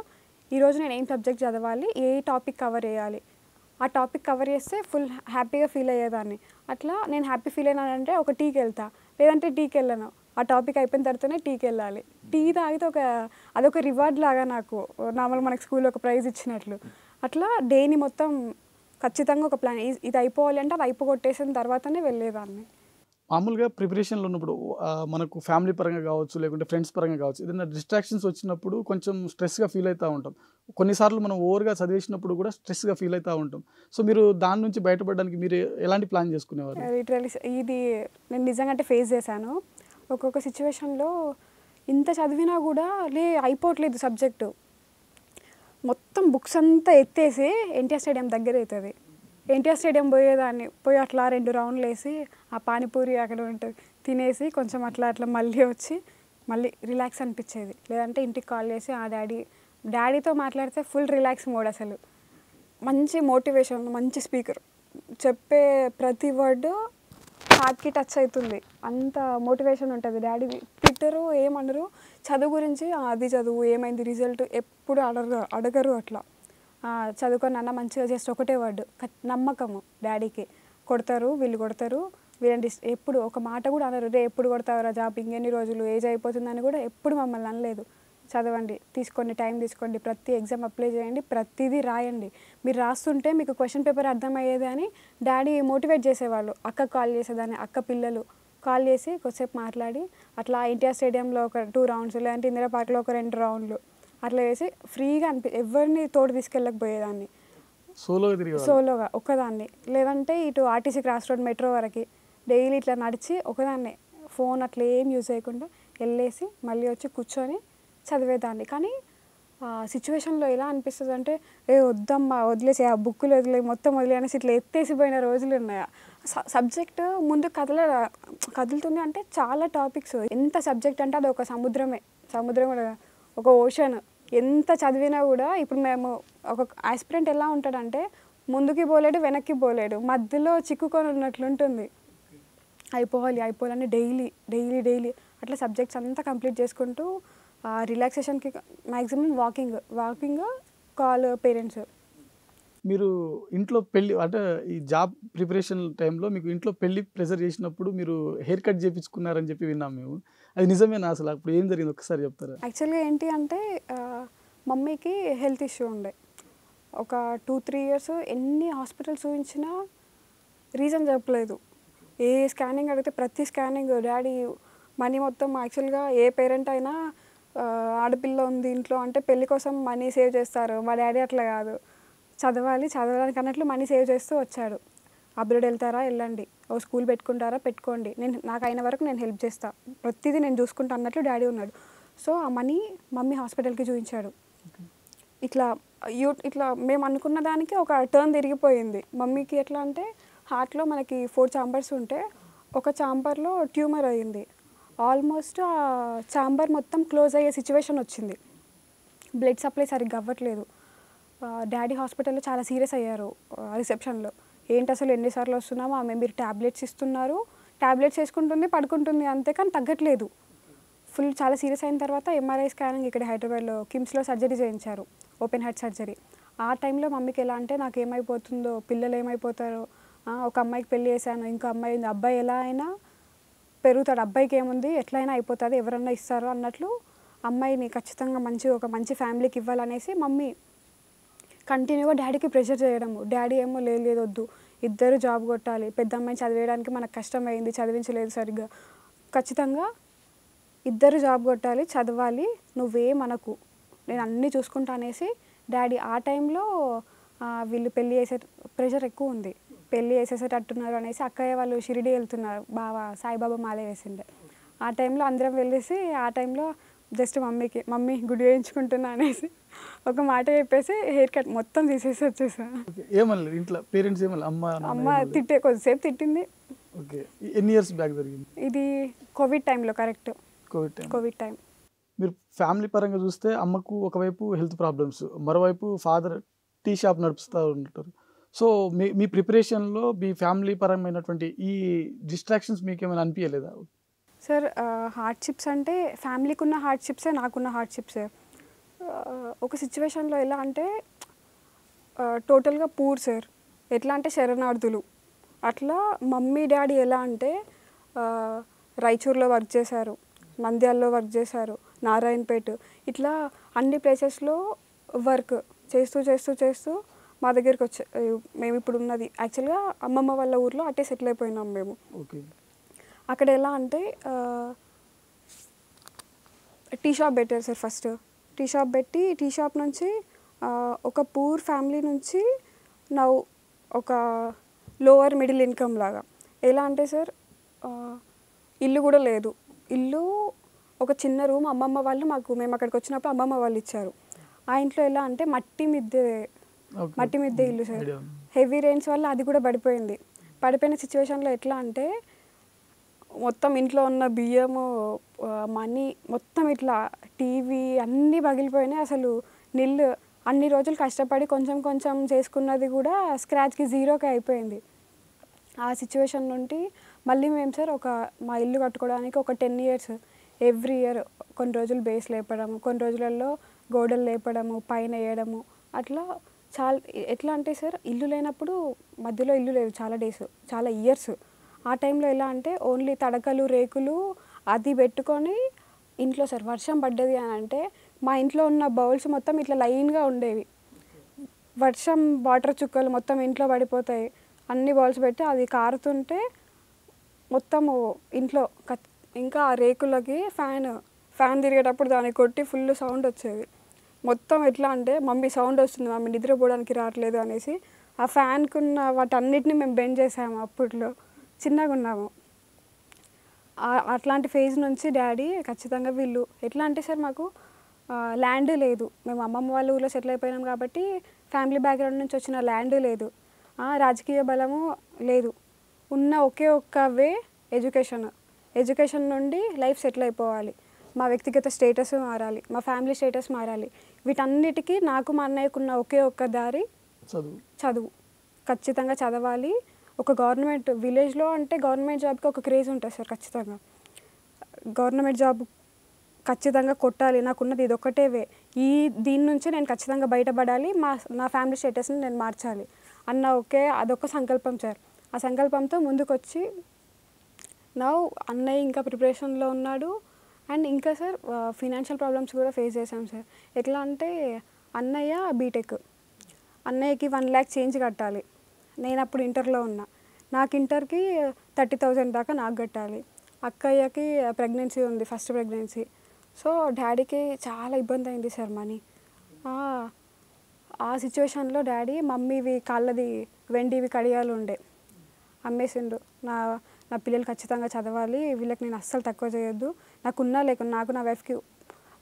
ఈరోజు నేను ఏం సబ్జెక్ట్ చదవాలి, ఏ టాపిక్ కవర్ చేయాలి, ఆ టాపిక్ కవర్ చేస్తే ఫుల్ హ్యాపీగా ఫీల్ అయ్యేదాన్ని. అట్లా నేను హ్యాపీ ఫీల్ అయినానంటే ఒక టీకి వెళ్తా, లేదంటే టీకి వెళ్ళను. ఆ టాపిక్ అయిపోయిన తర్వాతనే టీకి వెళ్ళాలి. టీ తాగితే అదొక రివార్డ్ లాగా నాకు, నార్మల్గా మనకు స్కూల్లో ఒక ప్రైజ్ ఇచ్చినట్లు. అట్లా డేని మొత్తం ఖచ్చితంగా ఒక ప్లాన్, ఇది అయిపోవాలి అంటే అది అయిపోగొట్టేసిన తర్వాతనే వెళ్ళేదాన్ని. మామూలుగా ప్రిపరేషన్లో ఉన్నప్పుడు మనకు ఫ్యామిలీ పరంగా కావచ్చు, లేకుంటే ఫ్రెండ్స్ పరంగా కావచ్చు, ఏదైనా డిస్ట్రాక్షన్స్ వచ్చినప్పుడు కొంచెం స్ట్రెస్గా ఫీల్ అవుతూ ఉంటాం. కొన్నిసార్లు మనం ఓవర్గా చదివేసినప్పుడు కూడా స్ట్రెస్గా ఫీల్ అవుతూ ఉంటాం. సో మీరు దాని నుంచి బయటపడడానికి మీరు ఎలాంటి ప్లాన్ చేసుకునేవారు? లిటరల్లీ ఇది నేను నిజంగా అంటే ఫేస్ చేశాను. ఒక్కొక్క సిచ్యువేషన్లో ఇంత చదివినా కూడా అయిపోవట్లేదు సబ్జెక్టు. మొత్తం బుక్స్ అంతా ఎత్తేసి ఎన్టీఆర్ స్టేడియం దగ్గర అవుతుంది. ఎన్టీఆర్ స్టేడియం పోయి అట్లా 2 రౌండ్లు వేసి ఆ పానీపూరి అక్కడ ఉంటుంది తినేసి కొంచెం అట్లా మళ్ళీ వచ్చి మళ్ళీ రిలాక్స్ అనిపించేది. లేదంటే ఇంటికి కాల్ చేసి డాడీతో మాట్లాడితే ఫుల్ రిలాక్స్ మోడ్. అసలు మంచి మోటివేషన్, మంచి స్పీకర్, చెప్పే ప్రతి వర్డ్ హార్ట్కి టచ్ అవుతుంది, అంత మోటివేషన్ ఉంటుంది. డాడీ తిట్టరు, ఏమనరు. చదువు గురించి అది చదువు, ఏమైంది రిజల్ట్ ఎప్పుడు అడగరు. అట్లా చదువుకొని అన్న మంచిగా జస్ట్ ఒకటే వర్డ్, నమ్మకము డాడీకి. వీళ్ళు కొడతారు, వీళ్ళని ఎప్పుడు ఒక మాట కూడా అనరు, రే ఎప్పుడు కొడతావురా జాబ్, ఇంకెన్ని రోజులు ఏజ్ అయిపోతుందని కూడా ఎప్పుడు మమ్మల్ని అనలేదు. చదవండి, టైం తీసుకోండి, ప్రతి ఎగ్జామ్ అప్లై చేయండి, ప్రతిదీ రాయండి, మీరు రాస్తుంటే మీకు క్వశ్చన్ పేపర్ అర్థమయ్యేది అని డాడీ మోటివేట్ చేసేవాళ్ళు. అక్క కాల్ చేసేదాన్ని, అక్క పిల్లలు కాల్ చేసి కొద్దిసేపు మాట్లాడి అట్లా ఎన్టీఆర్ స్టేడియంలో ఒక 2 రౌండ్స్, లేదంటే ఇందిరా పార్క్లో ఒక 2 రౌండ్లు అట్లా వేసి ఫ్రీగా ఎవరిని తోడు తీసుకెళ్ళకపోయేదాన్ని. సోలోగా ఒక్కదాన్ని, లేదంటే ఇటు ఆర్టీసీ క్రాస్ రోడ్ మెట్రో వరకు డైలీ ఇట్లా నడిచి ఒకదాన్నే, ఫోన్ అట్లా ఏం యూజ్ చేయకుండా వెళ్ళేసి మళ్ళీ వచ్చి కూర్చొని చదివేదాన్ని. కానీ సిచ్యువేషన్లో ఎలా అనిపిస్తుంది అంటే వద్దమ్మా వదిలేసి, ఆ బుక్కులు మొత్తం వదిలేసి ఇట్లా ఎత్తేసిపోయిన రోజులు ఉన్నాయి. సబ్జెక్ట్ ముందు కదులుతుంది అంటే చాలా టాపిక్స్, ఎంత సబ్జెక్ట్ అంటే అది ఒక సముద్రం కూడా, ఒక ఓషన్. ఎంత చదివినా కూడా ఇప్పుడు మేము ఒక ఆస్పిరెంట్ ఎలా ఉంటాడంటే ముందుకి పోలేడు, వెనక్కి పోలేడు, మధ్యలో చిక్కుకొని ఉన్నట్లుంటుంది. అయిపోవాలని డైలీ అట్లా సబ్జెక్ట్స్ అంతా కంప్లీట్ చేసుకుంటూ రిలాక్సేషన్కి మ్యాక్సిమం వాకింగ్, కాల్ పేరెంట్స్ మీరు ఇంట్లో పెళ్లి అంటే ఈ జాబ్ ప్రిపరేషన్ టైంలో మీకు ఇంట్లో పెళ్లి ప్రెజర్ చేసినప్పుడు మీరు హెయిర్ కట్ చేయించుకున్నారని చెప్పి విన్నాం మేము. అది నిజమేనా అసలు? అప్పుడు ఏం జరిగింది ఒక్కసారి చెప్తారా? యాక్చువల్గా ఏంటి అంటే మమ్మీకి హెల్త్ ఇష్యూ ఉండే. ఒక 2-3 ఇయర్స్ ఎన్ని హాస్పిటల్స్ చూపించినా రీజన్ చెప్పలేదు. ఏ స్కానింగ్ అడిగితే ప్రతి స్కానింగ్ డాడీ మనీ మొత్తం యాక్చువల్గా ఏ పేరెంట్ అయినా ఆడపిల్ల ఉంది ఇంట్లో అంటే పెళ్లి కోసం మనీ సేవ్ చేస్తారు. మా డాడీ అట్లా కాదు, చదవడానికి అన్నట్లు మనీ సేవ్ చేస్తూ వచ్చాడు. అబ్రాడ్ వెళ్తారా వెళ్ళండి, ఓ స్కూల్ పెట్టుకుంటారా పెట్టుకోండి, నేను నాకు అయిన వరకు నేను హెల్ప్ చేస్తా, ప్రతిదీ నేను చూసుకుంటా అన్నట్లు డాడీ ఉన్నాడు. సో ఆ మనీ మమ్మీ హాస్పిటల్కి చూపించాడు. ఇట్లా మేము అనుకున్న దానికి ఒక టర్న్ తిరిగిపోయింది. మమ్మీకి ఎట్లా అంటే హార్ట్లో మనకి 4 ఛాంబర్స్ ఉంటే ఒక ఛాంబర్లో ట్యూమర్ అయ్యింది. ఆల్మోస్ట్ ఆ ఛాంబర్ మొత్తం క్లోజ్ అయ్యే సిచ్యువేషన్ వచ్చింది. బ్లడ్ సప్లై సరిగ్గా అవ్వట్లేదు. డాడీ హాస్పిటల్లో చాలా సీరియస్ అయ్యారు. రిసెప్షన్లో ఏంటి అసలు ఎన్నిసార్లు వస్తున్నామో ఆమె మీరు ట్యాబ్లెట్స్ ఇస్తున్నారు, ట్యాబ్లెట్స్ వేసుకుంటుంది పడుకుంటుంది అంతే కానీ తగ్గట్లేదు. ఫుల్ చాలా సీరియస్ అయిన తర్వాత ఎంఆర్ఐ స్కానింగ్ ఇక్కడ హైదరాబాద్లో కిమ్స్లో సర్జరీ చేయించారు, ఓపెన్ హార్ట్ సర్జరీ. ఆ టైంలో మమ్మీకి ఎలా అంటే నాకు ఏమైపోతుందో, పిల్లలు ఏమైపోతారో, ఒక అమ్మాయికి పెళ్లి చేశాను, ఇంకో అమ్మాయి ఉంది, అబ్బాయి ఎలా అయినా పెరుగుతాడు, అబ్బాయికి ఏముంది ఎట్లయినా అయిపోతుంది, ఎవరన్నా ఇస్తారు అన్నట్లు అమ్మాయిని ఖచ్చితంగా ఒక మంచి ఫ్యామిలీకి ఇవ్వాలనేసి మమ్మీ కంటిన్యూగా డాడీకి ప్రెషర్ చేయడము. డాడీ ఏమో లేదు వద్దు, ఇద్దరు జాబ్ కొట్టాలి, పెద్ద అమ్మాయిని చదివేయడానికి మనకు కష్టమైంది, చదివించలేదు సరిగ్గా, ఖచ్చితంగా ఇద్దరు జాబ్ కొట్టాలి, చదవాలి, నువ్వేమనకు, నేను అన్నీ చూసుకుంటా అనేసి డాడీ ఆ టైంలో వీళ్ళు పెళ్ళి చేసే ప్రెషర్ ఎక్కువ ఉంది, పెళ్ళి చేసేసేటట్టున్నారు అనేసి అక్కయ్య వాళ్ళు షిరిడి వెళ్తున్నారు, బాగా సాయిబాబా మాల వేసిండే. ఆ టైంలో అందరం వెళ్ళేసి ఆ టైంలో జస్ట్ మమ్మీ గుడి వేయించుకుంటున్నా అనేసి ఒక మాట చెప్పేసి హెయిర్ కట్ మొత్తం తీసేసి వచ్చేసాను. ఏమన్నా ఇంట్లో పేరెంట్స్ ఏమన్నా అమ్మ కొద్దిసేపు తిట్టింది. ఓకే, ఎన్ని ఇయర్స్ బ్యాక్ జరిగింది ఇది? కోవిడ్ టైంలో, కరెక్ట్ కోవిడ్ టైం. మీరు ఫ్యామిలీ పరంగా చూస్తే అమ్మకు ఒకవైపు హెల్త్ ప్రాబ్లమ్స్, మరోవైపు ఫాదర్ టీ షాప్ నడుపుతూ ఉంటారు. సో మీ ప్రిపరేషన్లో మీ ఫ్యామిలీ పరమైనటువంటి ఈ డిస్ట్రాక్షన్స్ మీకు ఏమైనా అనిపించలేదా? సార్ హార్డ్షిప్స్ అంటే ఫ్యామిలీకి ఉన్న హార్డ్షిప్సే నాకున్న హార్డ్షిప్సే. ఒక సిచ్యువేషన్లో ఎలా అంటే టోటల్గా పూర్ సార్, ఎట్లా అంటే శరణార్థులు. అట్లా మమ్మీ డాడీ ఎలా అంటే రాయచూర్లో వర్క్ చేశారు, నంద్యాలలో వర్క్ చేశారు, నారాయణపేట, ఇట్లా అన్ని ప్లేసెస్లో వర్క్ చేస్తూ మా దగ్గరికి వచ్చే మేము ఇప్పుడు ఉన్నది యాక్చువల్గా అమ్మమ్మ వాళ్ళ ఊర్లో అట్టే సెటిల్ అయిపోయినాం మేము. అక్కడ ఎలా అంటే టీ షాప్ పెట్టారు సార్. ఫస్ట్ టీ షాప్ పెట్టి టీ షాప్ నుంచి ఒక పూర్ ఫ్యామిలీ నుంచి నా ఒక లోవర్ మిడిల్ ఇన్కమ్ లాగా. ఎలా అంటే సార్ ఇల్లు కూడా లేదు, ఇల్లు ఒక చిన్న రూమ్ అమ్మమ్మ వాళ్ళు మేము అక్కడికి వచ్చినప్పుడు అమ్మమ్మ వాళ్ళు ఇచ్చారు. ఆ ఇంట్లో ఎలా అంటే మట్టి మిద్దె ఇల్లు సార్. హెవీ రెయిన్స్ వల్ల అది కూడా పడిపోయిన సిచ్యువేషన్లో ఎట్లా అంటే మొత్తం ఇంట్లో ఉన్న బియ్యము, మనీ మొత్తం ఇట్లా టీవీ అన్నీ పగిలిపోయినాయి. అసలు అన్ని రోజులు కష్టపడి కొంచెం చేసుకున్నది కూడా స్క్రాచ్కి జీరోకి అయిపోయింది. ఆ సిచ్యువేషన్ నుండి మళ్ళీ మేము సార్ మా ఇల్లు కట్టుకోవడానికి ఒక 10 years ఎవ్రీ ఇయర్ కొన్ని రోజులు బేస్ లేపడము, కొన్ని రోజులలో గోడలు లేపడము, పైన వేయడము, అట్లా చాలా. ఎట్లా అంటే సార్ ఇల్లు లేనప్పుడు మధ్యలో ఇల్లు లేదు చాలా ఇయర్స్. ఆ టైంలో ఎలా అంటే ఓన్లీ తడకలు రేకులు అది పెట్టుకొని ఇంట్లో సార్ వర్షం పడ్డది అని అంటే మా ఇంట్లో ఉన్న బౌల్స్ మొత్తం ఇట్లా లైన్గా ఉండేవి. వర్షం వాటర్ చుక్కలు మొత్తం ఇంట్లో పడిపోతాయి. అన్ని బౌల్స్ పెట్టి అది కారుతుంటే మొత్తము ఇంట్లో ఇంకా ఆ రేకులకి ఫ్యాన్ తిరిగేటప్పుడు దాన్ని కొట్టి ఫుల్ సౌండ్ వచ్చేది. మొత్తం ఎట్లా అంటే మమ్మీ సౌండ్ వస్తుంది, మమ్మీ నిద్రపోవడానికి రావట్లేదు అనేసి ఆ ఫ్యాన్కున్న వాటన్నిటిని మేము బెండ్ చేసాము. అప్పట్లో చిన్నగా ఉన్నాము. అట్లాంటి ఫేజ్ నుంచి డాడీ ఖచ్చితంగా వీళ్ళు ఎట్లా అంటే సార్ మాకు ల్యాండ్ లేదు, మేము అమ్మమ్మ వాళ్ళ ఊళ్ళో సెటిల్ అయిపోయినాం కాబట్టి ఫ్యామిలీ బ్యాక్గ్రౌండ్ నుంచి వచ్చిన ల్యాండ్ లేదు, రాజకీయ బలము లేదు, ఉన్న ఒకే ఒక్క వే ఎడ్యుకేషన్ నుండి లైఫ్ సెటిల్ అయిపోవాలి, మా వ్యక్తిగత స్టేటస్ మారాలి, మా ఫ్యామిలీ స్టేటస్ మారాలి. వీటన్నిటికీ నాకు మా అన్నయ్యకున్న ఒకే ఒక్క దారి చదువు. ఖచ్చితంగా చదవాలి. ఒక గవర్నమెంట్ విలేజ్లో అంటే గవర్నమెంట్ జాబ్కి ఒక క్రేజ్ ఉంటుంది సార్. ఖచ్చితంగా గవర్నమెంట్ జాబ్ ఖచ్చితంగా కొట్టాలి, నాకున్నది ఇది ఒక్కటే వే, దీని నుంచి నేను ఖచ్చితంగా బయటపడాలి, నా ఫ్యామిలీ స్టేటస్ని నేను మార్చాలి అన్న అదొక సంకల్పం సార్. ఆ సంకల్పంతో ముందుకొచ్చి అన్నయ్య ఇంకా ప్రిపరేషన్లో ఉన్నాడు. అండ్ ఇంకా సార్ ఫినాన్షియల్ ప్రాబ్లమ్స్ కూడా ఫేస్ చేశాం సార్. ఎట్లా అంటే అన్నయ్య బీటెక్, అన్నయ్యకి 1 lakh చేంజ్ కట్టాలి, నేను అప్పుడు ఇంటర్లో ఉన్నా, నాకు ఇంటర్కి 30,000 దాకా నాకు కట్టాలి, అక్కయ్యకి ప్రెగ్నెన్సీ ఉంది, ఫస్ట్ ప్రెగ్నెన్సీ. సో డాడీకి చాలా ఇబ్బంది అయింది సార్ మనీ. ఆ సిచ్యువేషన్లో డాడీ మమ్మీవి కాళ్ళది వెండివి కడియాలు ఉండే అమ్మేసిండు. నా పిల్లలు ఖచ్చితంగా చదవాలి, వీళ్ళకి నేను అస్సలు తక్కువ చేయొద్దు, నాకున్నా లేకున్నా నాకు నా వైఫ్కి.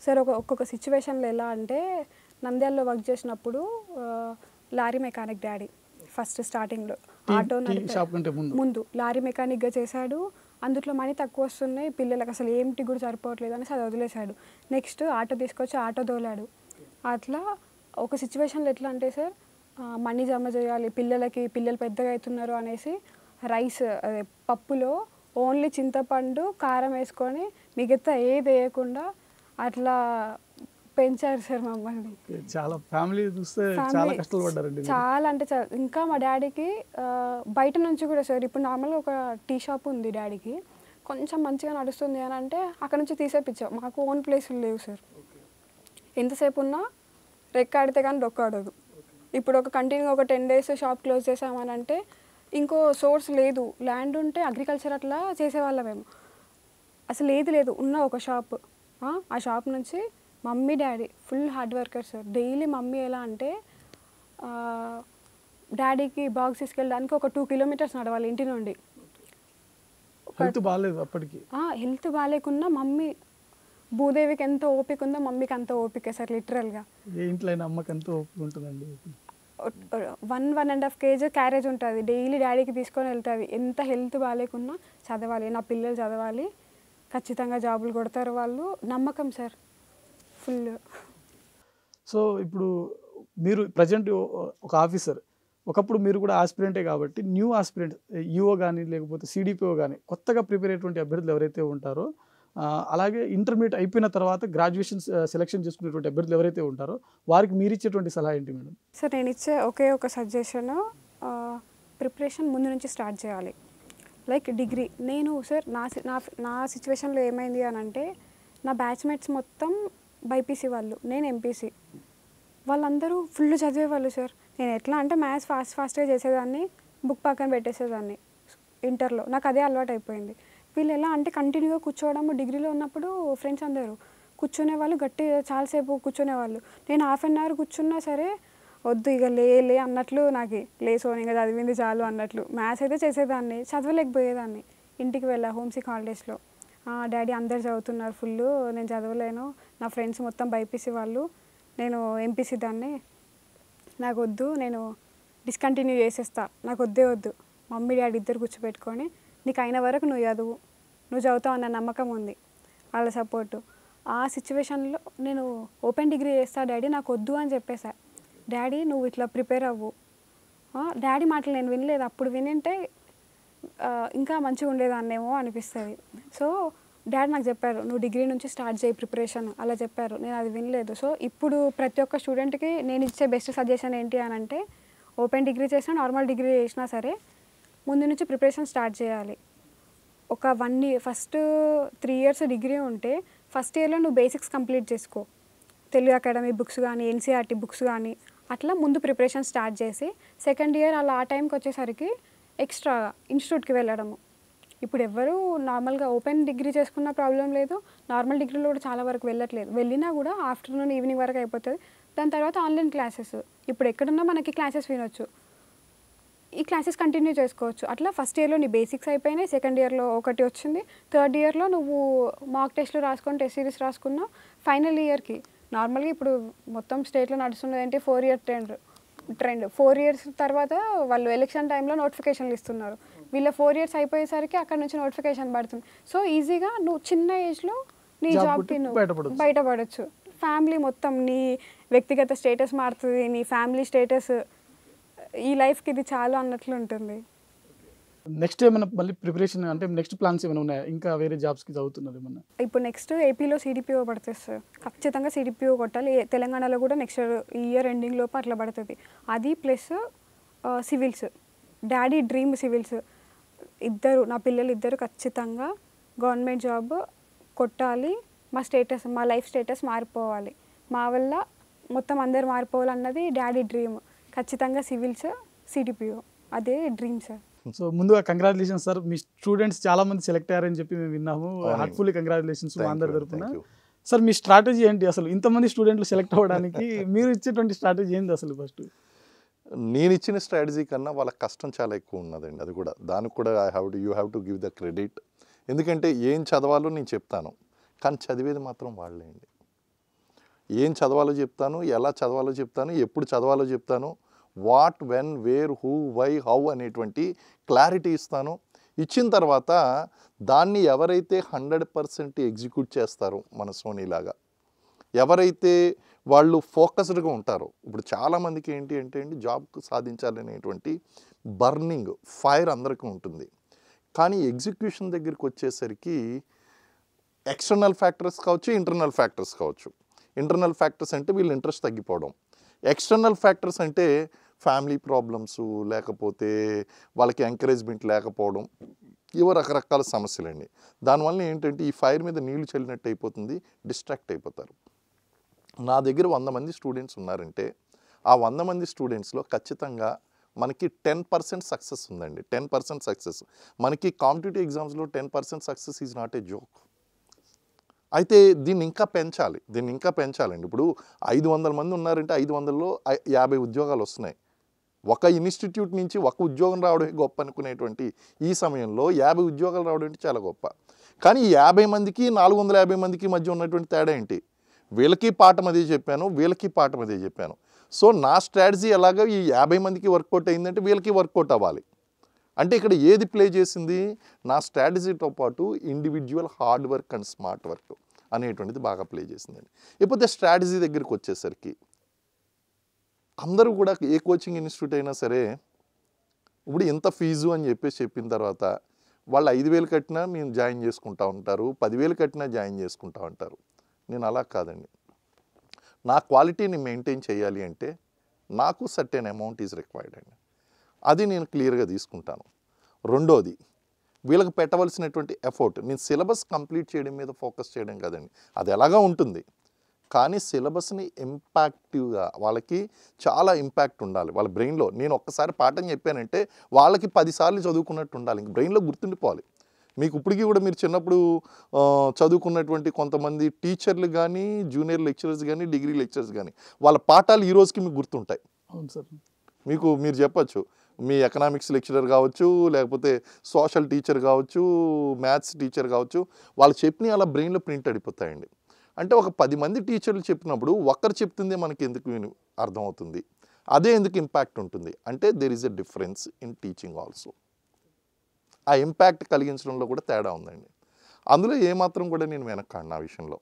సార్ ఒక్కొక్క సిచ్యువేషన్లో ఎలా అంటే నంద్యాలలో వర్క్ చేసినప్పుడు లారీ మెకానిక్ డాడీ ఫస్ట్ స్టార్టింగ్లో ఆటో ముందు లారీ మెకానిక్గా చేశాడు. అందులో మనీ తక్కువ వస్తున్నాయి, పిల్లలకు అసలు ఏమిటి కూడా సరిపోవట్లేదు అనేసి అది వదిలేశాడు. నెక్స్ట్ ఆటో తీసుకొచ్చి ఆటో దోలాడు. అట్లా ఒక సిచ్యువేషన్లో ఎట్లా అంటే సార్ మనీ జమ చేయాలి, పిల్లలు పెద్దగా అవుతున్నారు అనేసి రైస్ పప్పులో ఓన్లీ చింతపండు కారం వేసుకొని మిగతా ఏది వేయకుండా అట్లా పెంచారు సార్ మమ్మల్ని. చాలా ఫ్యామిలీ చూస్తే చాలా కష్టాలు పడ్డారండి. చాలా అంటే చాలా. ఇంకా మా డాడీకి బయట నుంచి కూడా సార్, ఇప్పుడు నార్మల్గా ఒక టీ షాప్ ఉంది డాడీకి, కొంచెం మంచిగా నడుస్తుంది అని అంటే అక్కడ నుంచి తీసేపించాం. మాకు ఓన్ ప్లేసులు లేవు సార్. ఎంతసేపు ఉన్నా రెక్క ఆడితే కానీ డొక్క ఆడదు. ఇప్పుడు కంటిన్యూ ఒక 10 days షాప్ క్లోజ్ చేసామని అంటే ఇంకో సోర్స్ లేదు. ల్యాండ్ ఉంటే అగ్రికల్చర్ అట్లా చేసేవాళ్ళం మేము. అసలు లేదు ఉన్న ఒక షాప్. ఆ షాప్ నుంచి mummy daddy full hard worker sir. Daily mummy ఎలా అంటే డాడీకి బాక్స్ తీసుకెళ్ళడానికి ఒక 2 kilometers నడవాలి ఇంటి నుండి. హెల్త్ బాగాలేదు అప్పటికి. హెల్త్ బాగాలేకున్నా మమ్మీ, భూదేవికి ఎంత ఓపిక ఉందో మమ్మీకి అంత ఓపిక సార్. లిటరల్గా ఏ ఇంట్లో అయినా అమ్మకి ఎంత ఓపిక ఉంటుందండి. 1.5 kg క్యారేజ్ ఉంటుంది, డైలీ డాడీకి తీసుకొని వెళ్తుంది. ఎంత హెల్త్ బాగాలేకున్నా చదవాలి, నా పిల్లలు చదవాలి, ఖచ్చితంగా జాబులు కొడతారు వాళ్ళు, నమ్మకం సార్ ఫుల్. సో ఇప్పుడు మీరు ప్రజెంట్ ఒక ఆఫీసర్, ఒకప్పుడు మీరు కూడా ఆస్పిరెంటే కాబట్టి న్యూ ఆస్పిరెంట్ ఈఓ కానీ లేకపోతే సిడిపిఓ కానీ కొత్తగా ప్రిపేర్ అయ్యేటువంటి అభ్యర్థులు ఎవరైతే ఉంటారో, అలాగే ఇంటర్మీడియట్ అయిపోయిన తర్వాత గ్రాడ్యుయేషన్ సెలెక్షన్ చేసుకునేటువంటి అభ్యర్థులు ఎవరైతే ఉంటారో వారికి మీరు ఇచ్చేటువంటి సలహా ఏంటి మేడం? సార్ నేను ఇచ్చే ఒక సజెషన్, ప్రిపరేషన్ ముందు నుంచి స్టార్ట్ చేయాలి. లైక్ డిగ్రీ, నేను సార్ నా సిచ్యువేషన్లో ఏమైంది అని అంటే నా బ్యాచ్మేట్స్ మొత్తం బైపీసీ వాళ్ళు, నేను ఎంపీసీ. వాళ్ళందరూ ఫుల్ చదివేవాళ్ళు సార్. నేను ఎట్లా అంటే మ్యాథ్స్ ఫాస్ట్గా చేసేదాన్ని, బుక్ పక్కన పెట్టేసేదాన్ని ఇంటర్లో. నాకు అదే అలవాటు అయిపోయింది. వీళ్ళు ఎలా అంటే కంటిన్యూగా కూర్చోవడం, డిగ్రీలో ఉన్నప్పుడు ఫ్రెండ్స్ అందరూ కూర్చునేవాళ్ళు, చాలాసేపు కూర్చునేవాళ్ళు. నేను 1/2 hour కూర్చున్నా సరే వద్దు ఇక లే అన్నట్లు, నాకు సోని ఇంకా చదివింది చాలు అన్నట్లు. మ్యాథ్స్ అయితే చేసేదాన్ని, చదవలేకపోయేదాన్ని. ఇంటికి వెళ్ళా హోమ్సిక్ హాలిడేస్లో, డాడీ అందరు చదువుతున్నారు ఫుల్, నేను చదవలేను, నా ఫ్రెండ్స్ మొత్తం బైపీసీ వాళ్ళు, నేను ఎంపీసీ దాన్ని, నాకు వద్దు, నేను డిస్కంటిన్యూ చేసేస్తా, నాకు వద్దు. మమ్మీ డాడీ ఇద్దరు కూర్చోబెట్టుకొని నీకు అయిన వరకు నువ్వు చదువుతావు అన్న నమ్మకం ఉంది, వాళ్ళ సపోర్టు. ఆ సిచ్యువేషన్లో నేను ఓపెన్ డిగ్రీ చేస్తా డాడీ, నాకు వద్దు అని చెప్పేసా. డాడీ నువ్వు ఇట్లా ప్రిపేర్ అవ్వు. డాడీ మాటలు నేను వినలేదు, అప్పుడు వినింటే ఇంకా మంచిగా ఉండేదాన్నేమో అనిపిస్తుంది. సో డాడీ నాకు చెప్పారు, నువ్వు డిగ్రీ నుంచి స్టార్ట్ చేయి ప్రిపరేషన్, అలా చెప్పారు. నేను అది వినలేదు. సో ఇప్పుడు ప్రతి ఒక్క స్టూడెంట్కి నేను ఇచ్చే బెస్ట్ సజెషన్ ఏంటి అని అంటే, ఓపెన్ డిగ్రీ చేసినా నార్మల్ డిగ్రీ చేసినా సరే ముందు నుంచి ప్రిపరేషన్ స్టార్ట్ చేయాలి. ఒక 1 year ఫస్ట్ 3 years డిగ్రీ ఉంటే ఫస్ట్ ఇయర్లో నువ్వు బేసిక్స్ కంప్లీట్ చేసుకో. తెలుగు అకాడమీ బుక్స్ కానీ, ఎన్సీఆర్టీ బుక్స్ కానీ అట్లా ముందు ప్రిపరేషన్ స్టార్ట్ చేసి సెకండ్ ఇయర్ అలా ఆ టైంకి వచ్చేసరికి ఎక్స్ట్రా ఇన్స్టిట్యూట్కి వెళ్ళడము. ఇప్పుడు ఎవరు నార్మల్గా ఓపెన్ డిగ్రీ చేసుకున్న ప్రాబ్లం లేదు, నార్మల్ డిగ్రీలో కూడా చాలా వరకు వెళ్ళట్లేదు. వెళ్ళినా కూడా ఆఫ్టర్నూన్ ఈవినింగ్ వరకు అయిపోతుంది. దాని తర్వాత ఆన్లైన్ క్లాసెస్, ఇప్పుడు ఎక్కడున్నా మనకి క్లాసెస్ వినొచ్చు, ఈ క్లాసెస్ కంటిన్యూ చేసుకోవచ్చు. అట్లా ఫస్ట్ ఇయర్లో నీ బేసిక్స్ అయిపోయినాయి, సెకండ్ ఇయర్లో ఒకటి వచ్చింది, థర్డ్ ఇయర్లో నువ్వు మాక్ టెస్ట్లు రాసుకొని టెస్ట్ సిరీస్ రాసుకున్నావు. ఫైనల్ ఇయర్కి నార్మల్గా ఇప్పుడు మొత్తం స్టేట్లో నడుస్తున్నది ఏంటి 4 year ట్రెండ్. 4 years తర్వాత వాళ్ళు ఎలక్షన్ టైంలో నోటిఫికేషన్లు ఇస్తున్నారు. వీళ్ళ 4 years అయిపోయేసరికి అక్కడ నుంచి నోటిఫికేషన్ పడుతుంది. సో ఈజీగా నువ్వు చిన్న ఏజ్లో నీ జాబ్కి నువ్వు బయటపడవచ్చు. ఫ్యామిలీ మొత్తం నీ వ్యక్తిగత స్టేటస్ మారుతుంది, నీ ఫ్యామిలీ స్టేటస్, ఈ లైఫ్కి ఇది చాలు అన్నట్లు ఉంటుంది. నెక్స్ట్ ఏమైనా మళ్ళీ ప్రిపరేషన్ అంటే నెక్స్ట్ ప్లాన్స్ ఏమైనా ఉన్నాయా, ఇంకా వేరే జాబ్స్కి చదువుతున్నారు ఏమన్నా? ఇప్పుడు నెక్స్ట్ ఏపీలో సిడిపిఓ పడుతుంది సార్, ఖచ్చితంగా సిడిపిఓ కొట్టాలి. తెలంగాణలో కూడా నెక్స్ట్ ఇయర్ ఎండింగ్ లోపు అట్లా పడుతుంది. అది plus civils, daddy dream civils. నా పిల్లలు ఇద్దరు ఖచ్చితంగా గవర్నమెంట్ జాబ్ కొట్టాలి. మా లైఫ్ స్టేటస్ మారిపోవాలి, మా వల్ల మొత్తం అందరు మారిపోవాలన్నది డాడీ డ్రీమ్. ఖచ్చితంగా సివిల్స్, సిడిపిఓ అదే డ్రీమ్ సార్. సో ముందుగా కంగ్రాచులేషన్స్ సార్, మీ స్టూడెంట్స్ చాలా మంది సెలెక్ట్ అయ్యారని చెప్పి మేము విన్నాము. హార్ట్ఫుల్లీ కంగ్రాచులేషన్స్ మా అందరి తరపున. సార్ మీ స్ట్రాటజీ ఏంటి అసలు, ఇంతమంది స్టూడెంట్లు సెలెక్ట్ అవ్వడానికి మీరు ఇచ్చేటువంటి స్ట్రాటజీ ఏంటి అసలు? ఫస్ట్ నేను ఇచ్చిన స్ట్రాటజీ కన్నా వాళ్ళ కష్టం చాలా ఎక్కువ ఉన్నదండి. అది కూడా దానికి కూడా you have to give the credit. ఎందుకంటే ఏం చదవాలో నేను చెప్తాను, కానీ చదివేది మాత్రం వాళ్ళే అండి. ఏం చదవాలో చెప్తాను, ఎలా చదవాలో చెప్తాను, ఎప్పుడు చదవాలో చెప్తాను, what, when, where, who, why, how అనేటువంటి క్లారిటీ ఇస్తాను. ఇచ్చిన తర్వాత దాన్ని ఎవరైతే 100% ఎగ్జిక్యూట్ చేస్తారో మన సోనీలాగా, ఎవరైతే వాళ్ళు ఫోకస్డ్గా ఉంటారో, ఇప్పుడు చాలామందికి ఏంటి అంటే అండి జాబ్ సాధించాలనేటువంటి బర్నింగ్ ఫైర్ అందరికీ ఉంటుంది. కానీ ఎగ్జిక్యూషన్ దగ్గరికి వచ్చేసరికి ఎక్స్టర్నల్ ఫ్యాక్టర్స్ కావచ్చు, ఇంటర్నల్ ఫ్యాక్టర్స్ కావచ్చు. ఇంటర్నల్ ఫ్యాక్టర్స్ అంటే వీళ్ళు ఇంట్రెస్ట్ తగ్గిపోవడం, ఎక్స్టర్నల్ ఫ్యాక్టర్స్ అంటే ఫ్యామిలీ ప్రాబ్లమ్స్, లేకపోతే వాళ్ళకి ఎంకరేజ్మెంట్ లేకపోవడం, ఇవో రకరకాల సమస్యలండి. దానివల్ల ఏంటంటే ఈ ఫైర్ మీద నీళ్లు చల్లినట్టు అయిపోతుంది, డిస్ట్రాక్ట్ అయిపోతారు. నా దగ్గర 100 మంది స్టూడెంట్స్ ఉన్నారంటే ఆ 100 మంది స్టూడెంట్స్లో ఖచ్చితంగా మనకి 10% సక్సెస్ ఉందండి. 10% సక్సెస్ మనకి కాంపిటేటివ్ ఎగ్జామ్స్లో 10% success is not a joke. అయితే దీన్ని ఇంకా పెంచాలండి. ఇప్పుడు 500 మంది ఉన్నారంటే 500లో 50 ఉద్యోగాలు వస్తున్నాయి. ఒక ఇన్స్టిట్యూట్ నుంచి ఒక ఉద్యోగం రావడమే గొప్ప అనుకునేటువంటి ఈ సమయంలో 50 ఉద్యోగాలు రావడం అంటే చాలా గొప్ప. కానీ ఈ 50 మందికి 450 మందికి మధ్య ఉన్నటువంటి తేడా ఏంటి? వీళ్ళకి పాఠం అదే చెప్పాను, వీళ్ళకి పాఠం అదే చెప్పాను. సో నా స్ట్రాటజీ ఎలాగో ఈ 50 మందికి వర్కౌట్ అయిందంటే వీళ్ళకి వర్కౌట్ అవ్వాలి. అంటే ఇక్కడ ఏది ప్లే చేసింది? నా స్ట్రాటజీతో పాటు individual hard work and smart work అనేటువంటిది బాగా ప్లే చేసిందండి. ఇకపోతే స్ట్రాటజీ దగ్గరికి వచ్చేసరికి అందరూ కూడా ఏ కోచింగ్ ఇన్స్టిట్యూట్ అయినా సరే ఇప్పుడు ఎంత ఫీజు అని చెప్పిన తర్వాత వాళ్ళు 5,000 కట్టినా నేను జాయిన్ చేసుకుంటా ఉంటారు, 10,000 కట్టినా జాయిన్ చేసుకుంటా ఉంటారు. నేను అలా కాదండి. నా క్వాలిటీని మెయింటైన్ చేయాలి అంటే నాకు సర్టెన్ అమౌంట్ ఈజ్ రిక్వైర్డ్ అండి. అది నేను క్లియర్గా తీసుకుంటాను. రెండోది, వీళ్ళకి పెట్టవలసినటువంటి ఎఫర్ట్, నేను సిలబస్ కంప్లీట్ చేయడం మీద ఫోకస్ చేయడం కదండి, అది ఎలాగా ఉంటుంది. కానీ సిలబస్ని ఇంపాక్టివ్గా వాళ్ళకి చాలా ఇంపాక్ట్ ఉండాలి వాళ్ళ బ్రెయిన్లో. నేను ఒక్కసారి పాఠం చెప్పానంటే వాళ్ళకి 10 సార్లు చదువుకున్నట్టు ఉండాలి, ఇంక బ్రెయిన్లో గుర్తుండిపోవాలి. మీకు ఇప్పటికీ కూడా మీరు చిన్నప్పుడు చదువుకున్నటువంటి కొంతమంది టీచర్లు కానీ, జూనియర్ లెక్చరర్స్ కానీ, డిగ్రీ లెక్చరర్స్ కానీ వాళ్ళ పాఠాలు ఈ రోజుకి మీకు గుర్తుంటాయి. అవును సార్. మీరు చెప్పచ్చు, మీ ఎకనామిక్స్ లెక్చరర్ కావచ్చు, లేకపోతే సోషల్ టీచర్ కావచ్చు, మ్యాథ్స్ టీచర్ కావచ్చు, వాళ్ళు చెప్పినవి అలా బ్రెయిన్లో ప్రింట్ అయిపోతాయండి. అంటే ఒక 10 మంది టీచర్లు చెప్పినప్పుడు ఒక్కరు చెప్తుందే మనకి ఎందుకు అర్థమవుతుంది, అదే ఎందుకు ఇంపాక్ట్ ఉంటుంది అంటే there is a difference in teaching also. ఆ ఇంపాక్ట్ కలిగించడంలో కూడా తేడా ఉందండి. అందులో ఏమాత్రం కూడా నేను వెనక్కాడిన ఆ విషయంలో.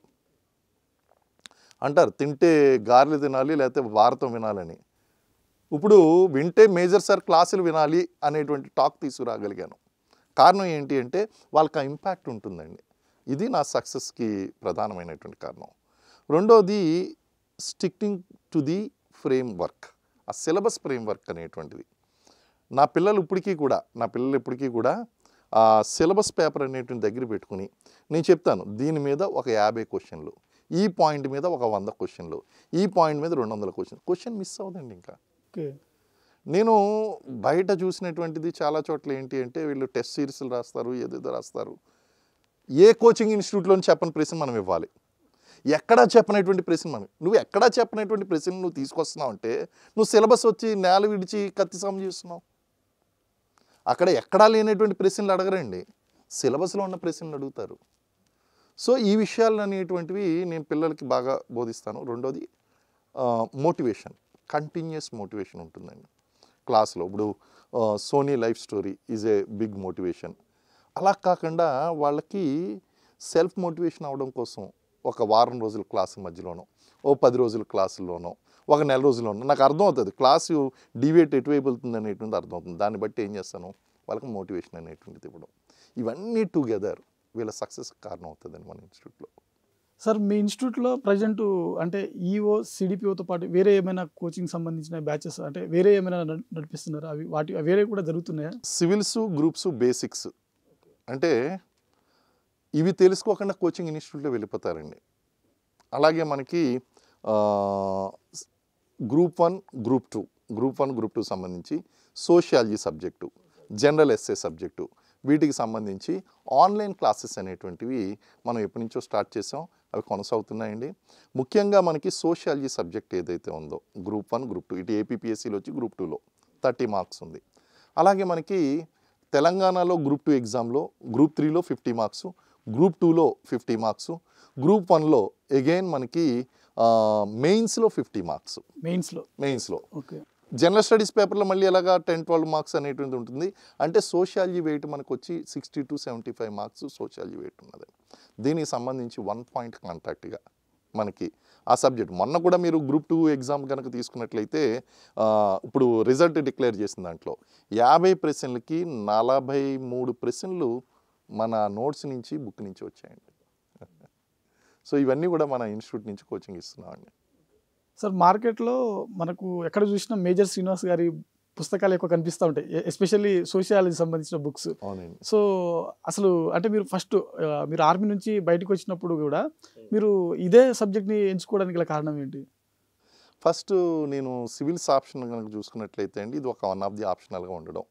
అంటారు తింటే గారెలు తినాలి లేకపోతే భారతం వినాలని. ఇప్పుడు వింటే మేజర్ సార్ క్లాసులు వినాలి అనేటువంటి టాక్ తీసుకురాగలిగాను. కారణం ఏంటి అంటే వాళ్ళకి ఆ ఇంపాక్ట్ ఉంటుందండి. ఇది నా సక్సెస్కి ప్రధానమైనటువంటి కారణం. రెండోది, sticking to the frame work, ఆ సిలబస్ ఫ్రేమ్ వర్క్ అనేటువంటిది. నా పిల్లలు ఇప్పటికీ కూడా ఆ సిలబస్ పేపర్ అనేటువంటి దగ్గర పెట్టుకుని నేను చెప్తాను, దీని మీద ఒక 50 క్వశ్చన్లు, ఈ పాయింట్ మీద ఒక 100 క్వశ్చన్లు, ఈ పాయింట్ మీద 200 క్వశ్చన్ మిస్ అవ్వదండి. ఇంకా నేను బయట చూసినటువంటిది చాలా చోట్ల ఏంటి అంటే వీళ్ళు టెస్ట్ సిరీస్లు రాస్తారు, ఏదేదో రాస్తారు. ఏ కోచింగ్ ఇన్స్టిట్యూట్లోని చెప్పని ప్రశ్న మనం ఇవ్వాలి, ఎక్కడా చెప్పనటువంటి ప్రశ్న నువ్వు ఎక్కడా చెప్పనటువంటి ప్రశ్న నువ్వు తీసుకొస్తున్నావు అంటే నువ్వు సిలబస్ వచ్చి నేల విడిచి కత్తి సాము చేస్తున్నావు. అక్కడ ఎక్కడా లేనటువంటి ప్రశ్నలు అడగరండి, సిలబస్లో ఉన్న ప్రశ్నలు అడుగుతారు. సో ఈ విషయాలు అనేటువంటివి నేను పిల్లలకి బాగా బోధిస్తాను. రెండోది మోటివేషన్, కంటిన్యూస్ మోటివేషన్ ఉంటుందండి క్లాస్లో. ఇప్పుడు Soni life story is a big motivation. అలా కాకుండా వాళ్ళకి సెల్ఫ్ మోటివేషన్ అవడం కోసం ఒక వారం రోజుల క్లాసు మధ్యలోనో, ఓ 10 రోజుల క్లాసుల్లోనో, ఒక నెల రోజుల్లోనో నాకు అర్థమవుతుంది క్లాసు డివియేట్ ఎటువైపు వెళ్తుంది అనేటువంటి అర్థమవుతుంది. దాన్ని బట్టి ఏం చేస్తాను, వాళ్ళకి మోటివేషన్ అనేటువంటిది ఇవ్వడం, ఇవన్నీ టుగెదర్ వీళ్ళ సక్సెస్ కారణం అవుతుందండి మన ఇన్స్టిట్యూట్లో. సార్ మీ ఇన్స్టిట్యూట్లో ప్రజెంట్ అంటే ఈఓ సిడిపిఓతో పాటు వేరే ఏమైనా కోచింగ్ సంబంధించిన బ్యాచెస్ అంటే వేరే ఏమైనా నడిపిస్తున్నారా? అవి వేరే కూడా జరుగుతున్నాయా? సివిల్స్ గ్రూప్స్ బేసిక్స్ అంటే ఇవి తెలుసుకోకుండా కోచింగ్ ఇన్స్టిట్యూట్లో వెళ్ళిపోతారండి. అలాగే మనకి గ్రూప్ 1 గ్రూప్ 2 సంబంధించి sociology subject, general SA subject, వీటికి సంబంధించి ఆన్లైన్ క్లాసెస్ అనేటువంటివి మనం ఎప్పటి నుంచో స్టార్ట్ చేసాం, అవి కొనసాగుతున్నాయండి. ముఖ్యంగా మనకి సోషియాలజీ సబ్జెక్ట్ ఏదైతే ఉందో గ్రూప్ 1 గ్రూప్ 2 ఇటు ఏపీపీఎస్సీలో వచ్చి గ్రూప్ 2లో 30 మార్క్స్ ఉంది. అలాగే మనకి తెలంగాణలో గ్రూప్ 2 ఎగ్జామ్లో గ్రూప్ 3లో 50 మార్క్స్, గ్రూప్ 2లో 50 మార్క్స్, గ్రూప్ 1లో అగైన్ మనకి మెయిన్స్లో 50 మార్క్స్. మెయిన్స్లో ఓకే. జనరల్ స్టడీస్ పేపర్లో మళ్ళీ ఎలాగా 10-12 మార్క్స్ అనేటువంటి ఉంటుంది. అంటే సోషియాలజీ వెయిట్ మనకు వచ్చి 60 to 75 మార్క్స్ సోషియాలజీ వెయిట్ ఉన్నది. దీనికి సంబంధించి 1 పాయింట్ కాంటాక్ట్గా మనకి ఆ సబ్జెక్ట్ మొన్న కూడా మీరు గ్రూప్ 2 ఎగ్జామ్ కనుక తీసుకున్నట్లయితే ఇప్పుడు రిజల్ట్ డిక్లేర్ చేసిన దాంట్లో 50 ప్రశ్నలకి 43 ప్రశ్నలు మన నోట్స్ నుంచి బుక్ నుంచి వచ్చాయండి. సో ఇవన్నీ కూడా మన ఇన్స్టిట్యూట్ నుంచి కోచింగ్ ఇస్తున్నామండి. సార్ మార్కెట్లో మనకు ఎక్కడ చూసినా మేజర్ శ్రీనివాస్ గారి పుస్తకాలు ఎక్కువ కనిపిస్తూ ఉంటాయి, ఎస్పెషల్లీ సోషియాలజీ సంబంధించిన బుక్స్. అవునండి. సో అసలు అంటే మీరు ఫస్ట్ మీరు ఆర్మీ నుంచి బయటకు వచ్చినప్పుడు కూడా మీరు ఇదే సబ్జెక్ట్ని ఎంచుకోవడానికి గల కారణం ఏంటి? ఫస్ట్ నేను సివిల్స్ ఆప్షన్ కనుక చూసుకున్నట్లయితే అండి ఇది ఒక వన్ ఆఫ్ ది ఆప్షనల్గా ఉండడం.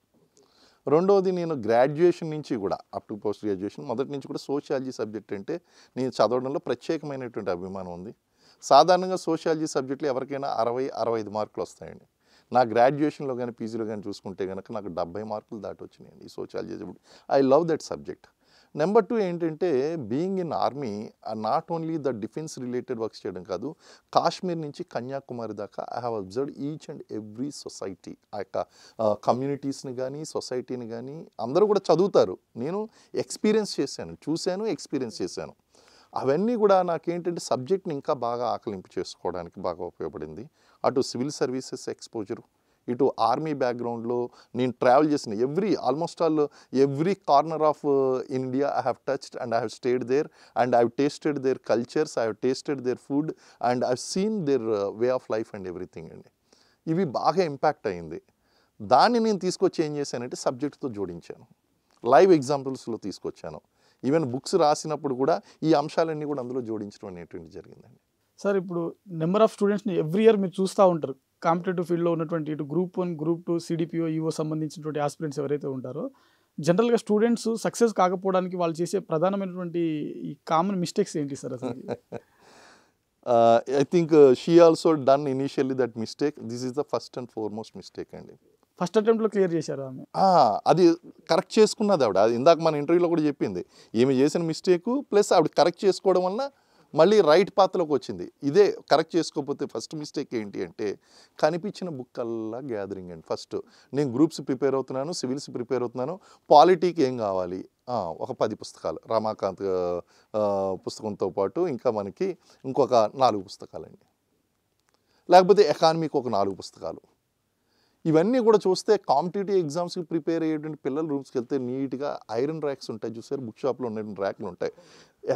రెండవది నేను గ్రాడ్యుయేషన్ నుంచి కూడా అప్ టు పోస్ట్ గ్రాడ్యుయేషన్ మొదటి నుంచి కూడా సోషియాలజీ సబ్జెక్ట్ అంటే నేను చదవడంలో ప్రత్యేకమైనటువంటి అభిమానం ఉంది. సాధారణంగా సోషియాలజీ సబ్జెక్టులు ఎవరికైనా 60-65 మార్కులు వస్తాయండి. నా గ్రాడ్యుయేషన్లో కానీ పీజీలో కానీ చూసుకుంటే కనుక నాకు 70 మార్కులు దాటి వచ్చినాయండి ఈ sociology subject. I love that subject. Number 2 ఏంటంటే being in army not only the defence related works చేయడం కాదు, కాశ్మీర్ నుంచి కన్యాకుమారి దాకా I have observed each and every society. ఆ యొక్క కమ్యూనిటీస్ని కానీ సొసైటీని కానీ అందరూ కూడా చదువుతారు, నేను ఎక్స్పీరియన్స్ చేశాను, చూశాను, ఎక్స్పీరియన్స్ చేశాను. అవన్నీ కూడా నాకేంటంటే సబ్జెక్ట్ని ఇంకా బాగా ఆకలింపు చేసుకోవడానికి బాగా ఉపయోగపడింది. అటు సివిల్ సర్వీసెస్ ఎక్స్పోజరు, ఇటు ఆర్మీ బ్యాక్గ్రౌండ్లో నేను ట్రావెల్ చేసిన almost all every corner of India I have touched and I have stayed there and I have tasted their cultures, I have tasted their food and I have seen their way of life and everything అండి. ఇవి బాగా impact అయింది. దాన్ని నేను తీసుకొచ్చి ఏం చేశానంటే సబ్జెక్ట్తో జోడించాను, లైవ్ ఎగ్జాంపుల్స్లో తీసుకొచ్చాను. ఈవెన్ బుక్స్ రాసినప్పుడు కూడా ఈ అంశాలన్నీ కూడా అందులో జోడించడం అనేటువంటి జరిగిందండి. సార్ ఇప్పుడు నెంబర్ ఆఫ్ స్టూడెంట్స్ని ఎవ్రీ ఇయర్ మీరు చూస్తూ ఉంటారు, కాంపిటేటివ్ ఫీల్డ్లో ఉన్నటువంటి ఇటు గ్రూప్ 1 గ్రూప్ 2 సిడిపిఓ ఈఓ సంబంధించినటువంటి ఆస్పిరెంట్స్ ఎవరైతే ఉంటారో జనరల్గా స్టూడెంట్స్ సక్సెస్ కాకపోవడానికి వాళ్ళు చేసే ప్రధానమైనటువంటి ఈ కామన్ మిస్టేక్స్ ఏంటి సార్ అసలు? I think she also done initially that mistake. This is the first and foremost mistake అండి. ఫస్ట్ అటెంప్ట్లో క్లియర్ చేశారు ఆమె? అది కరెక్ట్ చేసుకున్నది ఆవిడ. అది ఇందాక మన ఇంటర్వ్యూలో కూడా చెప్పింది, ఈమె చేసిన మిస్టేకు ప్లస్ ఆవిడ కరెక్ట్ చేసుకోవడం వలన మళ్ళీ రైట్ పాత్లోకి వచ్చింది. ఇదే కరెక్ట్ చేసుకోకపోతే ఫస్ట్ మిస్టేక్ ఏంటి అంటే కనిపించిన బుక్ అల్లా గ్యాదరింగ్ అండి. ఫస్ట్ నేను గ్రూప్స్ ప్రిపేర్ అవుతున్నాను, సివిల్స్ ప్రిపేర్ అవుతున్నాను, పాలిటీకి ఏం కావాలి, ఒక 10 పుస్తకాలు రమాకాంత్ పుస్తకంతో పాటు ఇంకా మనకి ఇంకొక 4 పుస్తకాలండి, లేకపోతే ఎకానమీకి ఒక 4 పుస్తకాలు. ఇవన్నీ కూడా చూస్తే కాంపిటేటివ్ ఎగ్జామ్స్కి ప్రిపేర్ అయ్యేటువంటి పిల్లల రూమ్స్కి వెళ్తే నీట్గా ఐరన్ ర్యాక్స్ ఉంటాయి చూసారు, బుక్ షాప్లో ఉన్నటువంటి ర్యాక్లు ఉంటాయి.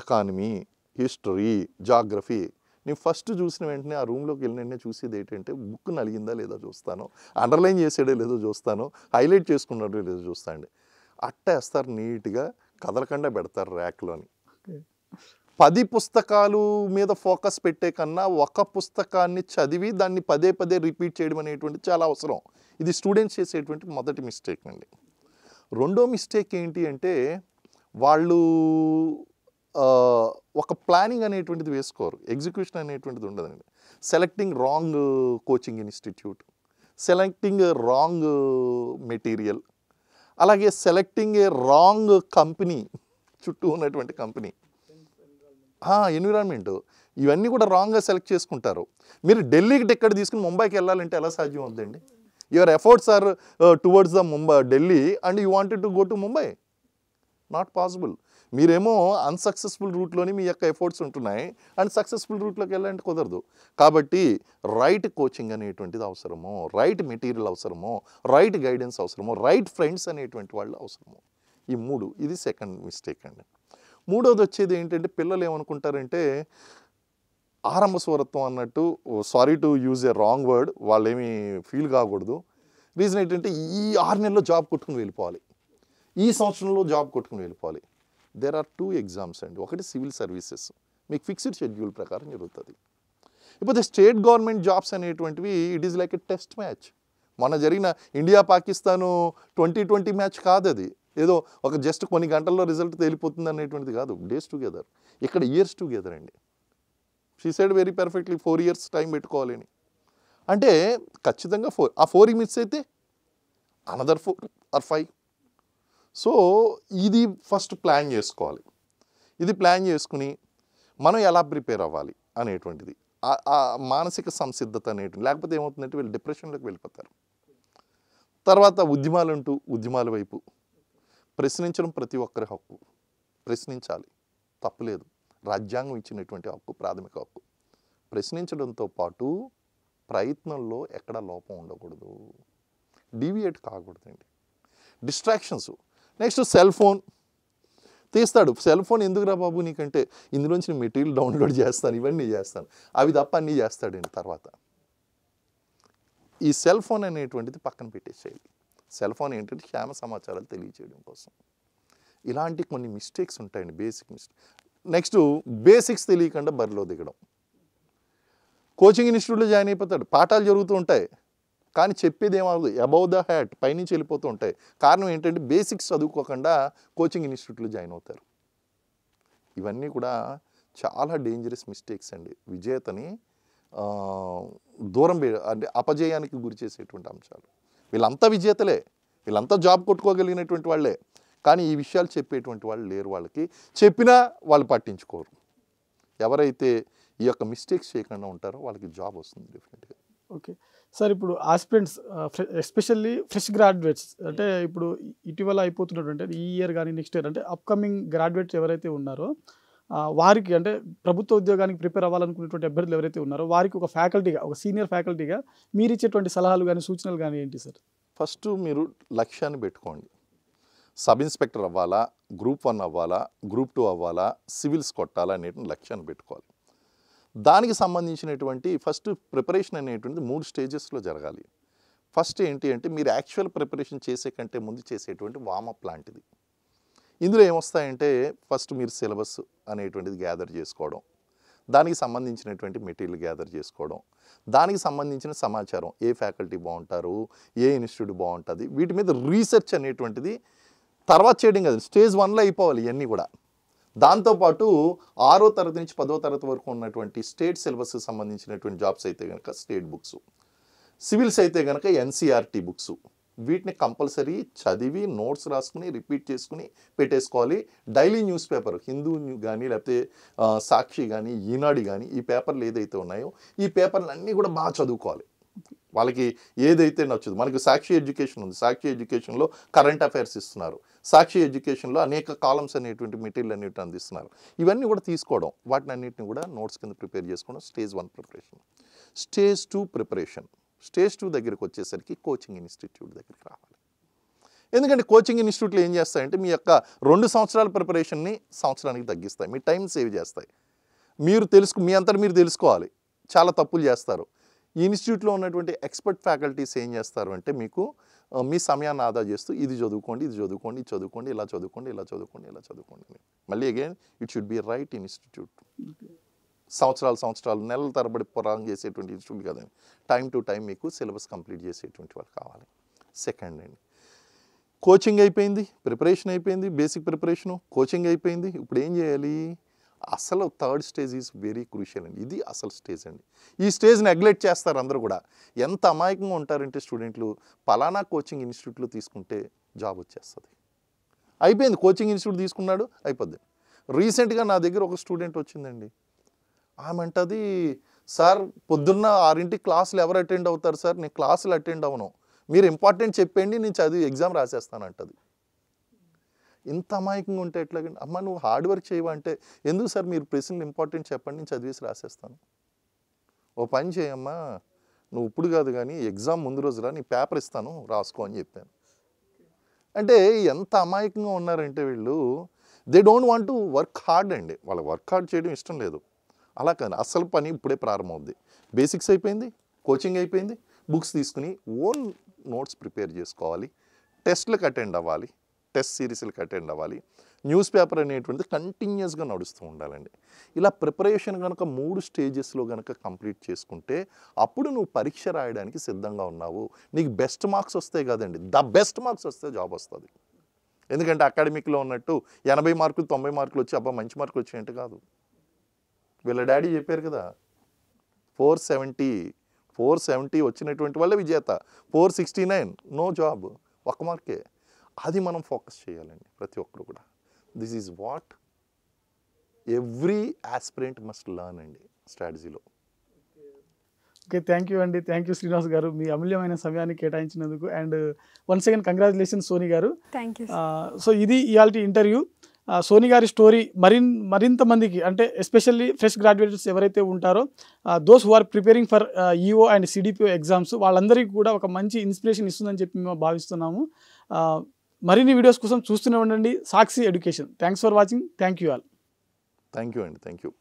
Economy, history, geography. నేను ఫస్ట్ చూసిన వెంటనే ఆ రూమ్లోకి వెళ్ళిన వెంటనే చూసేది ఏంటంటే బుక్ నలిగిందా లేదో చూస్తాను, అండర్లైన్ చేసాడో లేదో చూస్తాను, హైలైట్ చేసుకున్నాడో లేదో చూస్తాండి. అట్టేస్తారు నీట్గా, కదలకుండా పెడతారు ర్యాక్లోని. 10 పుస్తకాలు మీద ఫోకస్ పెట్టే కన్నా ఒక పుస్తకాన్ని చదివి దాన్ని పదే రిపీట్ చేయడం అనేటువంటి చాలా అవసరం. ఇది స్టూడెంట్స్ చేసేటువంటి మొదటి మిస్టేక్ అండి. రెండో మిస్టేక్ ఏంటి అంటే వాళ్ళు ఒక ప్లానింగ్ అనేటువంటిది వేసుకోరు, ఎగ్జిక్యూషన్ అనేటువంటిది ఉండదండి. Selecting wrong coaching institute, selecting wrong material, అలాగే సెలెక్టింగ్ ఏ రాంగ్ కంపెనీ, చుట్టూ ఉన్నటువంటి కంపెనీ, ఎన్విరాన్మెంట్, ఇవన్నీ కూడా రాంగ్గా సెలెక్ట్ చేసుకుంటారు. మీరు ఢిల్లీకి టికెట్ తీసుకుని ముంబైకి వెళ్ళాలంటే ఎలా సాధ్యం అవుతుందండి? Your efforts are towards the Delhi and you wanted to go to Mumbai, not possible. మీరేమో అన్సక్సెస్ఫుల్ రూట్లోని మీ యొక్క ఎఫర్ట్స్ ఉంటున్నాయి, అండ్ సక్సెస్ఫుల్ రూట్లోకి వెళ్ళాలంటే కుదరదు. కాబట్టి రైట్ కోచింగ్ అనేటువంటిది అవసరము, రైట్ మెటీరియల్ అవసరము, రైట్ గైడెన్స్ అవసరము, రైట్ ఫ్రెండ్స్ అనేటువంటి వాళ్ళు అవసరము. ఈ 3, ఇది సెకండ్ మిస్టేక్ అండి. మూడోది వచ్చేది ఏంటంటే, పిల్లలు ఏమనుకుంటారంటే ఆరంభ స్వరత్వం అన్నట్టు, sorry to use a wrong word, వాళ్ళు ఏమీ ఫీల్ కాకూడదు. రీజన్ ఏంటంటే, ఈ 6 నెలల్లో జాబ్ కొట్టుకుని వెళ్ళిపోవాలి, ఈ సంవత్సరంలో జాబ్ కొట్టుకుని వెళ్ళిపోవాలి. దేర్ ఆర్ 2 ఎగ్జామ్స్ అండి. ఒకటి సివిల్ సర్వీసెస్, మీకు ఫిక్స్డ్ షెడ్యూల్ ప్రకారం జరుగుతుంది. ఇప్పుడు స్టేట్ గవర్నమెంట్ జాబ్స్ అనేటువంటివి it is like a test match. మొన్న జరిగిన ఇండియా పాకిస్తాను 2020 మ్యాచ్ కాదు అది. ఏదో ఒక జస్ట్ కొన్ని గంటల్లో రిజల్ట్ తేలిపోతుంది అనేటువంటిది కాదు. డేస్ టుగెదర్, ఇక్కడ ఇయర్స్ టుగెదర్ అండి. She side very perfectly 4 years time పెట్టుకోవాలని. అంటే ఖచ్చితంగా 4, ఆ 4 మిస్ అయితే అనదర్ 4 or 5. సో ఇది ఫస్ట్ ప్లాన్ చేసుకోవాలి. ఇది ప్లాన్ చేసుకుని మనం ఎలా ప్రిపేర్ అవ్వాలి అనేటువంటిది, ఆ మానసిక సంసిద్ధత అనేటువంటి, లేకపోతే ఏమవుతుందంటే వీళ్ళు డిప్రెషన్లోకి వెళ్ళిపోతారు. తర్వాత ఉద్యమాల వైపు ప్రశ్నించడం ప్రతి ఒక్కరి హక్కు, ప్రశ్నించాలి, తప్పులేదు. రాజ్యాంగం ఇచ్చినటువంటి హక్కు, ప్రాథమిక హక్కు. ప్రశ్నించడంతో పాటు ప్రయత్నంలో ఎక్కడ లోపం ఉండకూడదు, డీవియేట్ కాకూడదండి. డిస్ట్రాక్షన్స్, నెక్స్ట్ సెల్ ఫోన్ తీస్తాడు. సెల్ ఫోన్ ఎందుకురా బాబు నీకంటే, ఇందులోంచి నేను మెటీరియల్ డౌన్లోడ్ చేస్తాను, ఇవన్నీ చేస్తాను, అవి తప్ప అన్నీ చేస్తాడండి. తర్వాత ఈ సెల్ ఫోన్ అనేటువంటిది పక్కన పెట్టేసేయాలి. సెల్ ఫోన్ ఏంటంటే క్షేమ సమాచారాలు తెలియచేయడం కోసం. ఇలాంటి కొన్ని మిస్టేక్స్ ఉంటాయండి, బేసిక్ మిస్టేక్. నెక్స్ట్ బేసిక్స్ తెలియకుండా బరిలో దిగడం. కోచింగ్ ఇన్స్టిట్యూట్లో జాయిన్ అయిపోతాడు, పాఠాలు జరుగుతూ ఉంటాయి, కానీ చెప్పేది ఏమవుతుంది, అబౌవ్ ద హ్యాట్, పైనుంచి వెళ్ళిపోతూ ఉంటాయి. కారణం ఏంటంటే బేసిక్స్ చదువుకోకుండా కోచింగ్ ఇన్స్టిట్యూట్లో జాయిన్ అవుతారు. ఇవన్నీ కూడా చాలా డేంజరస్ మిస్టేక్స్ అండి. విజేతని దూరం అంటే అపజయానికి గురి చేసేటువంటి అంశాలు. వీళ్ళంతా విజేతలే, వీళ్ళంతా జాబ్ కొట్టుకోగలిగినటువంటి వాళ్ళే, కానీ ఈ విషయాలు చెప్పేటువంటి వాళ్ళు లేరు. వాళ్ళకి చెప్పినా వాళ్ళు పట్టించుకోరు. ఎవరైతే ఈ యొక్క మిస్టేక్స్ చేయకుండా ఉంటారో వాళ్ళకి జాబ్ వస్తుంది డెఫినెట్గా. ఓకే సార్, ఇప్పుడు ఆస్పిరెంట్స్ ఎస్పెషల్లీ ఫ్రెష్ గ్రాడ్యుయేట్స్, అంటే ఇప్పుడు ఇటీవల అయిపోతున్నటువంటి ఈ ఇయర్ కానీ నెక్స్ట్ ఇయర్, అంటే అప్కమింగ్ గ్రాడ్యుయేట్స్ ఎవరైతే ఉన్నారో వారికి, అంటే ప్రభుత్వ ఉద్యోగానికి ప్రిపేర్ అవ్వాలనుకునేటువంటి అభ్యర్థులు ఎవరైతే ఉన్నారో వారికి ఒక ఫ్యాకల్టీగా, ఒక సీనియర్ ఫ్యాకల్టీగా మీరు ఇచ్చేటువంటి సలహాలు కానీ సూచనలు కానీ ఏంటి సార్? ఫస్ట్ మీరు లక్ష్యాన్ని పెట్టుకోండి. సబ్ ఇన్స్పెక్టర్ అవ్వాలా, గ్రూప్ 1 అవ్వాలా, గ్రూప్ 2 అవ్వాలా, సివిల్స్ కొట్టాలా అనేటువంటి లక్ష్యాన్ని పెట్టుకోవాలి. దానికి సంబంధించినటువంటి ఫస్ట్ ప్రిపరేషన్ అనేటువంటిది 3 స్టేజెస్లో జరగాలి. ఫస్ట్ ఏంటి అంటే, మీరు యాక్చువల్ ప్రిపరేషన్ చేసే కంటే ముందు చేసేటువంటి వామప్ లాంటిది. ఇందులో ఏమొస్తాయంటే, ఫస్ట్ మీరు సిలబస్ అనేటువంటిది గ్యాదర్ చేసుకోవడం, దానికి సంబంధించినటువంటి మెటీరియల్ గ్యాదర్ చేసుకోవడం, దానికి సంబంధించిన సమాచారం, ఏ ఫ్యాకల్టీ బాగుంటారు, ఏ ఇన్స్టిట్యూట్ బాగుంటుంది, వీటి మీద రీసెర్చ్ అనేటువంటిది తర్వాత చేయడం కాదు, స్టేజ్ 1లో అయిపోవాలి ఇవన్నీ కూడా. దాంతోపాటు 6వ తరగతి నుంచి 10వ తరగతి వరకు ఉన్నటువంటి స్టేట్ సిలబస్కి సంబంధించినటువంటి జాబ్స్ అయితే కనుక స్టేట్ బుక్స్, సివిల్స్ అయితే కనుక ఎన్సీఆర్టీ బుక్స్, వీటిని కంపల్సరీ చదివి నోట్స్ రాసుకుని రిపీట్ చేసుకుని పెట్టేసుకోవాలి. డైలీ న్యూస్ పేపర్, హిందూ కానీ లేకపోతే సాక్షి కానీ ఈనాడు కానీ, ఈ పేపర్లు ఏదైతే ఉన్నాయో ఈ పేపర్లు అన్నీ కూడా బాగా చదువుకోవాలి. వాళ్ళకి ఏదైతే నచ్చదు, మనకి సాక్షి ఎడ్యుకేషన్ ఉంది, సాక్షి ఎడ్యుకేషన్లో కరెంట్ అఫైర్స్ ఇస్తున్నారు, సాక్షి ఎడ్యుకేషన్లో అనేక కాలమ్స్ అనేటువంటి మెటీరియల్ అనేటివి అందిస్తున్నారు. ఇవన్నీ కూడా తీసుకోవడం, వాటిని అన్నింటిని కూడా నోట్స్ కింద ప్రిపేర్ చేసుకోవడం stage 1 preparation. Stage 2 preparation, stage 2 దగ్గరికి వచ్చేసరికి కోచింగ్ ఇన్స్టిట్యూట్ దగ్గరికి రావాలి. ఎందుకంటే కోచింగ్ ఇన్స్టిట్యూట్లు ఏం చేస్తాయంటే మీ యొక్క 2 సంవత్సరాల ప్రిపరేషన్ని సంవత్సరానికి తగ్గిస్తాయి, మీ టైం సేవ్ చేస్తాయి. మీరు మీ అంతటా మీరు తెలుసుకోవాలి, చాలా తప్పులు చేస్తారు. ఈ ఇన్స్టిట్యూట్లో ఉన్నటువంటి ఎక్స్పర్ట్ ఫ్యాకల్టీస్ ఏం చేస్తారు అంటే, మీకు మీ సమయాన్ని ఆదా చేస్తూ ఇది చదువుకోండి, ఇది చదువుకోండి, ఇది చదువుకోండి, ఇలా చదువుకోండి, ఇలా చదువుకోండి, ఇలా చదువుకోండి. మళ్ళీ again it should be right institute. సంవత్సరాలు నెలల తరబడి పోరాటం చేసేటువంటి ఇన్స్టిట్యూట్ కదండి. టైం టు టైం మీకు సిలబస్ కంప్లీట్ చేసేటువంటి వాళ్ళు కావాలి. సెకండ్ అండి, కోచింగ్ అయిపోయింది, ప్రిపరేషన్ అయిపోయింది, బేసిక్ ప్రిపరేషను, కోచింగ్ అయిపోయింది. ఇప్పుడు ఏం చేయాలి? అసలు 3rd stage is very crucial అండి. ఇది అసలు స్టేజ్ అండి. ఈ స్టేజ్ నెగ్లెక్ట్ చేస్తారు అందరూ కూడా. ఎంత అమాయకంగా ఉంటారంటే స్టూడెంట్లు, పలానా కోచింగ్ ఇన్స్టిట్యూట్లో తీసుకుంటే జాబ్ వచ్చేస్తుంది, అయిపోయింది, కోచింగ్ ఇన్స్టిట్యూట్ తీసుకున్నాడు అయిపోద్ది. రీసెంట్గా నా దగ్గర ఒక స్టూడెంట్ వచ్చిందండి. ఆమె అంటది, సార్ పొద్దున్న 6ంటికి క్లాసులు ఎవరు అటెండ్ అవుతారు సార్, నేను క్లాసులు అటెండ్ అవ్వను, మీరు ఇంపార్టెంట్ చెప్పండి, నేను చదివి ఎగ్జామ్ రాసేస్తాను అంటది. ఇంత అమాయకంగా ఉంటే ఎట్లాగండి? అమ్మ నువ్వు హార్డ్ వర్క్ చేయవా అంటే, ఎందుకు సార్ మీరు ప్రశ్నలు ఇంపార్టెంట్ చెప్పండి, నేను చదివేసి రాసేస్తాను. ఓ పని చేయమ్మా, నువ్వు ఇప్పుడు కాదు కానీ ఎగ్జామ్ ముందు రోజురా నీ పేపర్ ఇస్తాను రాసుకో అని చెప్పాను. అంటే ఎంత అమాయకంగా ఉన్నారంటే వీళ్ళు, they don't want to work hard అండి. వాళ్ళకి వర్క్ హార్డ్ చేయడం ఇష్టం లేదు. అలా కాదు, అసలు పని ఇప్పుడే ప్రారంభమవుద్ది. బేసిక్స్ అయిపోయింది, కోచింగ్ అయిపోయింది, బుక్స్ తీసుకుని ఓన్ నోట్స్ ప్రిపేర్ చేసుకోవాలి, టెస్ట్లకు అటెండ్ అవ్వాలి, టెస్ట్ సిరీస్లకు అటెండ్ అవ్వాలి, న్యూస్ పేపర్ అనేటువంటిది కంటిన్యూస్గా నడుస్తూ ఉండాలండి. ఇలా ప్రిపరేషన్ కనుక 3 స్టేజెస్లో కనుక కంప్లీట్ చేసుకుంటే అప్పుడు నువ్వు పరీక్ష రాయడానికి సిద్ధంగా ఉన్నావు. నీకు బెస్ట్ మార్క్స్ వస్తాయి కదండి, ద బెస్ట్ మార్క్స్ వస్తే జాబ్ వస్తుంది. ఎందుకంటే అకాడమిక్లో ఉన్నట్టు 80 మార్కులు 90 మార్కులు వచ్చి అబ్బా మంచి మార్కులు వచ్చాయంటే కాదు. వీళ్ళ డాడీ చెప్పారు కదా, 470 వచ్చినటువంటి వాళ్ళే విజేత, 469 నో జాబ్, ఒక్క మార్కే. అది మనం ఫోకస్ చేయాలండి ప్రతి ఒక్కరు కూడా. This is what every aspirant must learn అండి స్ట్రాటజీలో. ఓకే, థ్యాంక్ యూ అండి. థ్యాంక్ యూ శ్రీనివాస్ గారు, మీ అమూల్యమైన సమయాన్ని కేటాయించినందుకు. And once again congratulations Soni garu. Thank you. So ఇది ఇయాల్టి ఇంటర్వ్యూ. సోని గారి స్టోరీ మరింత మందికి, అంటే ఎస్పెషల్లీ ఫ్రెష్ గ్రాడ్యుయేట్స్ ఎవరైతే ఉంటారో, those who are preparing for EO and CDPO exams, వాళ్ళందరికీ కూడా ఒక మంచి ఇన్స్పిరేషన్ ఇస్తుందని చెప్పి మేము భావిస్తున్నాము. మరిన్ని వీడియోస్ కోసం చూస్తూనే ఉండండి Sakshi education. Thanks for watching. Thank you all. Thank you అండి, థ్యాంక్ యూ.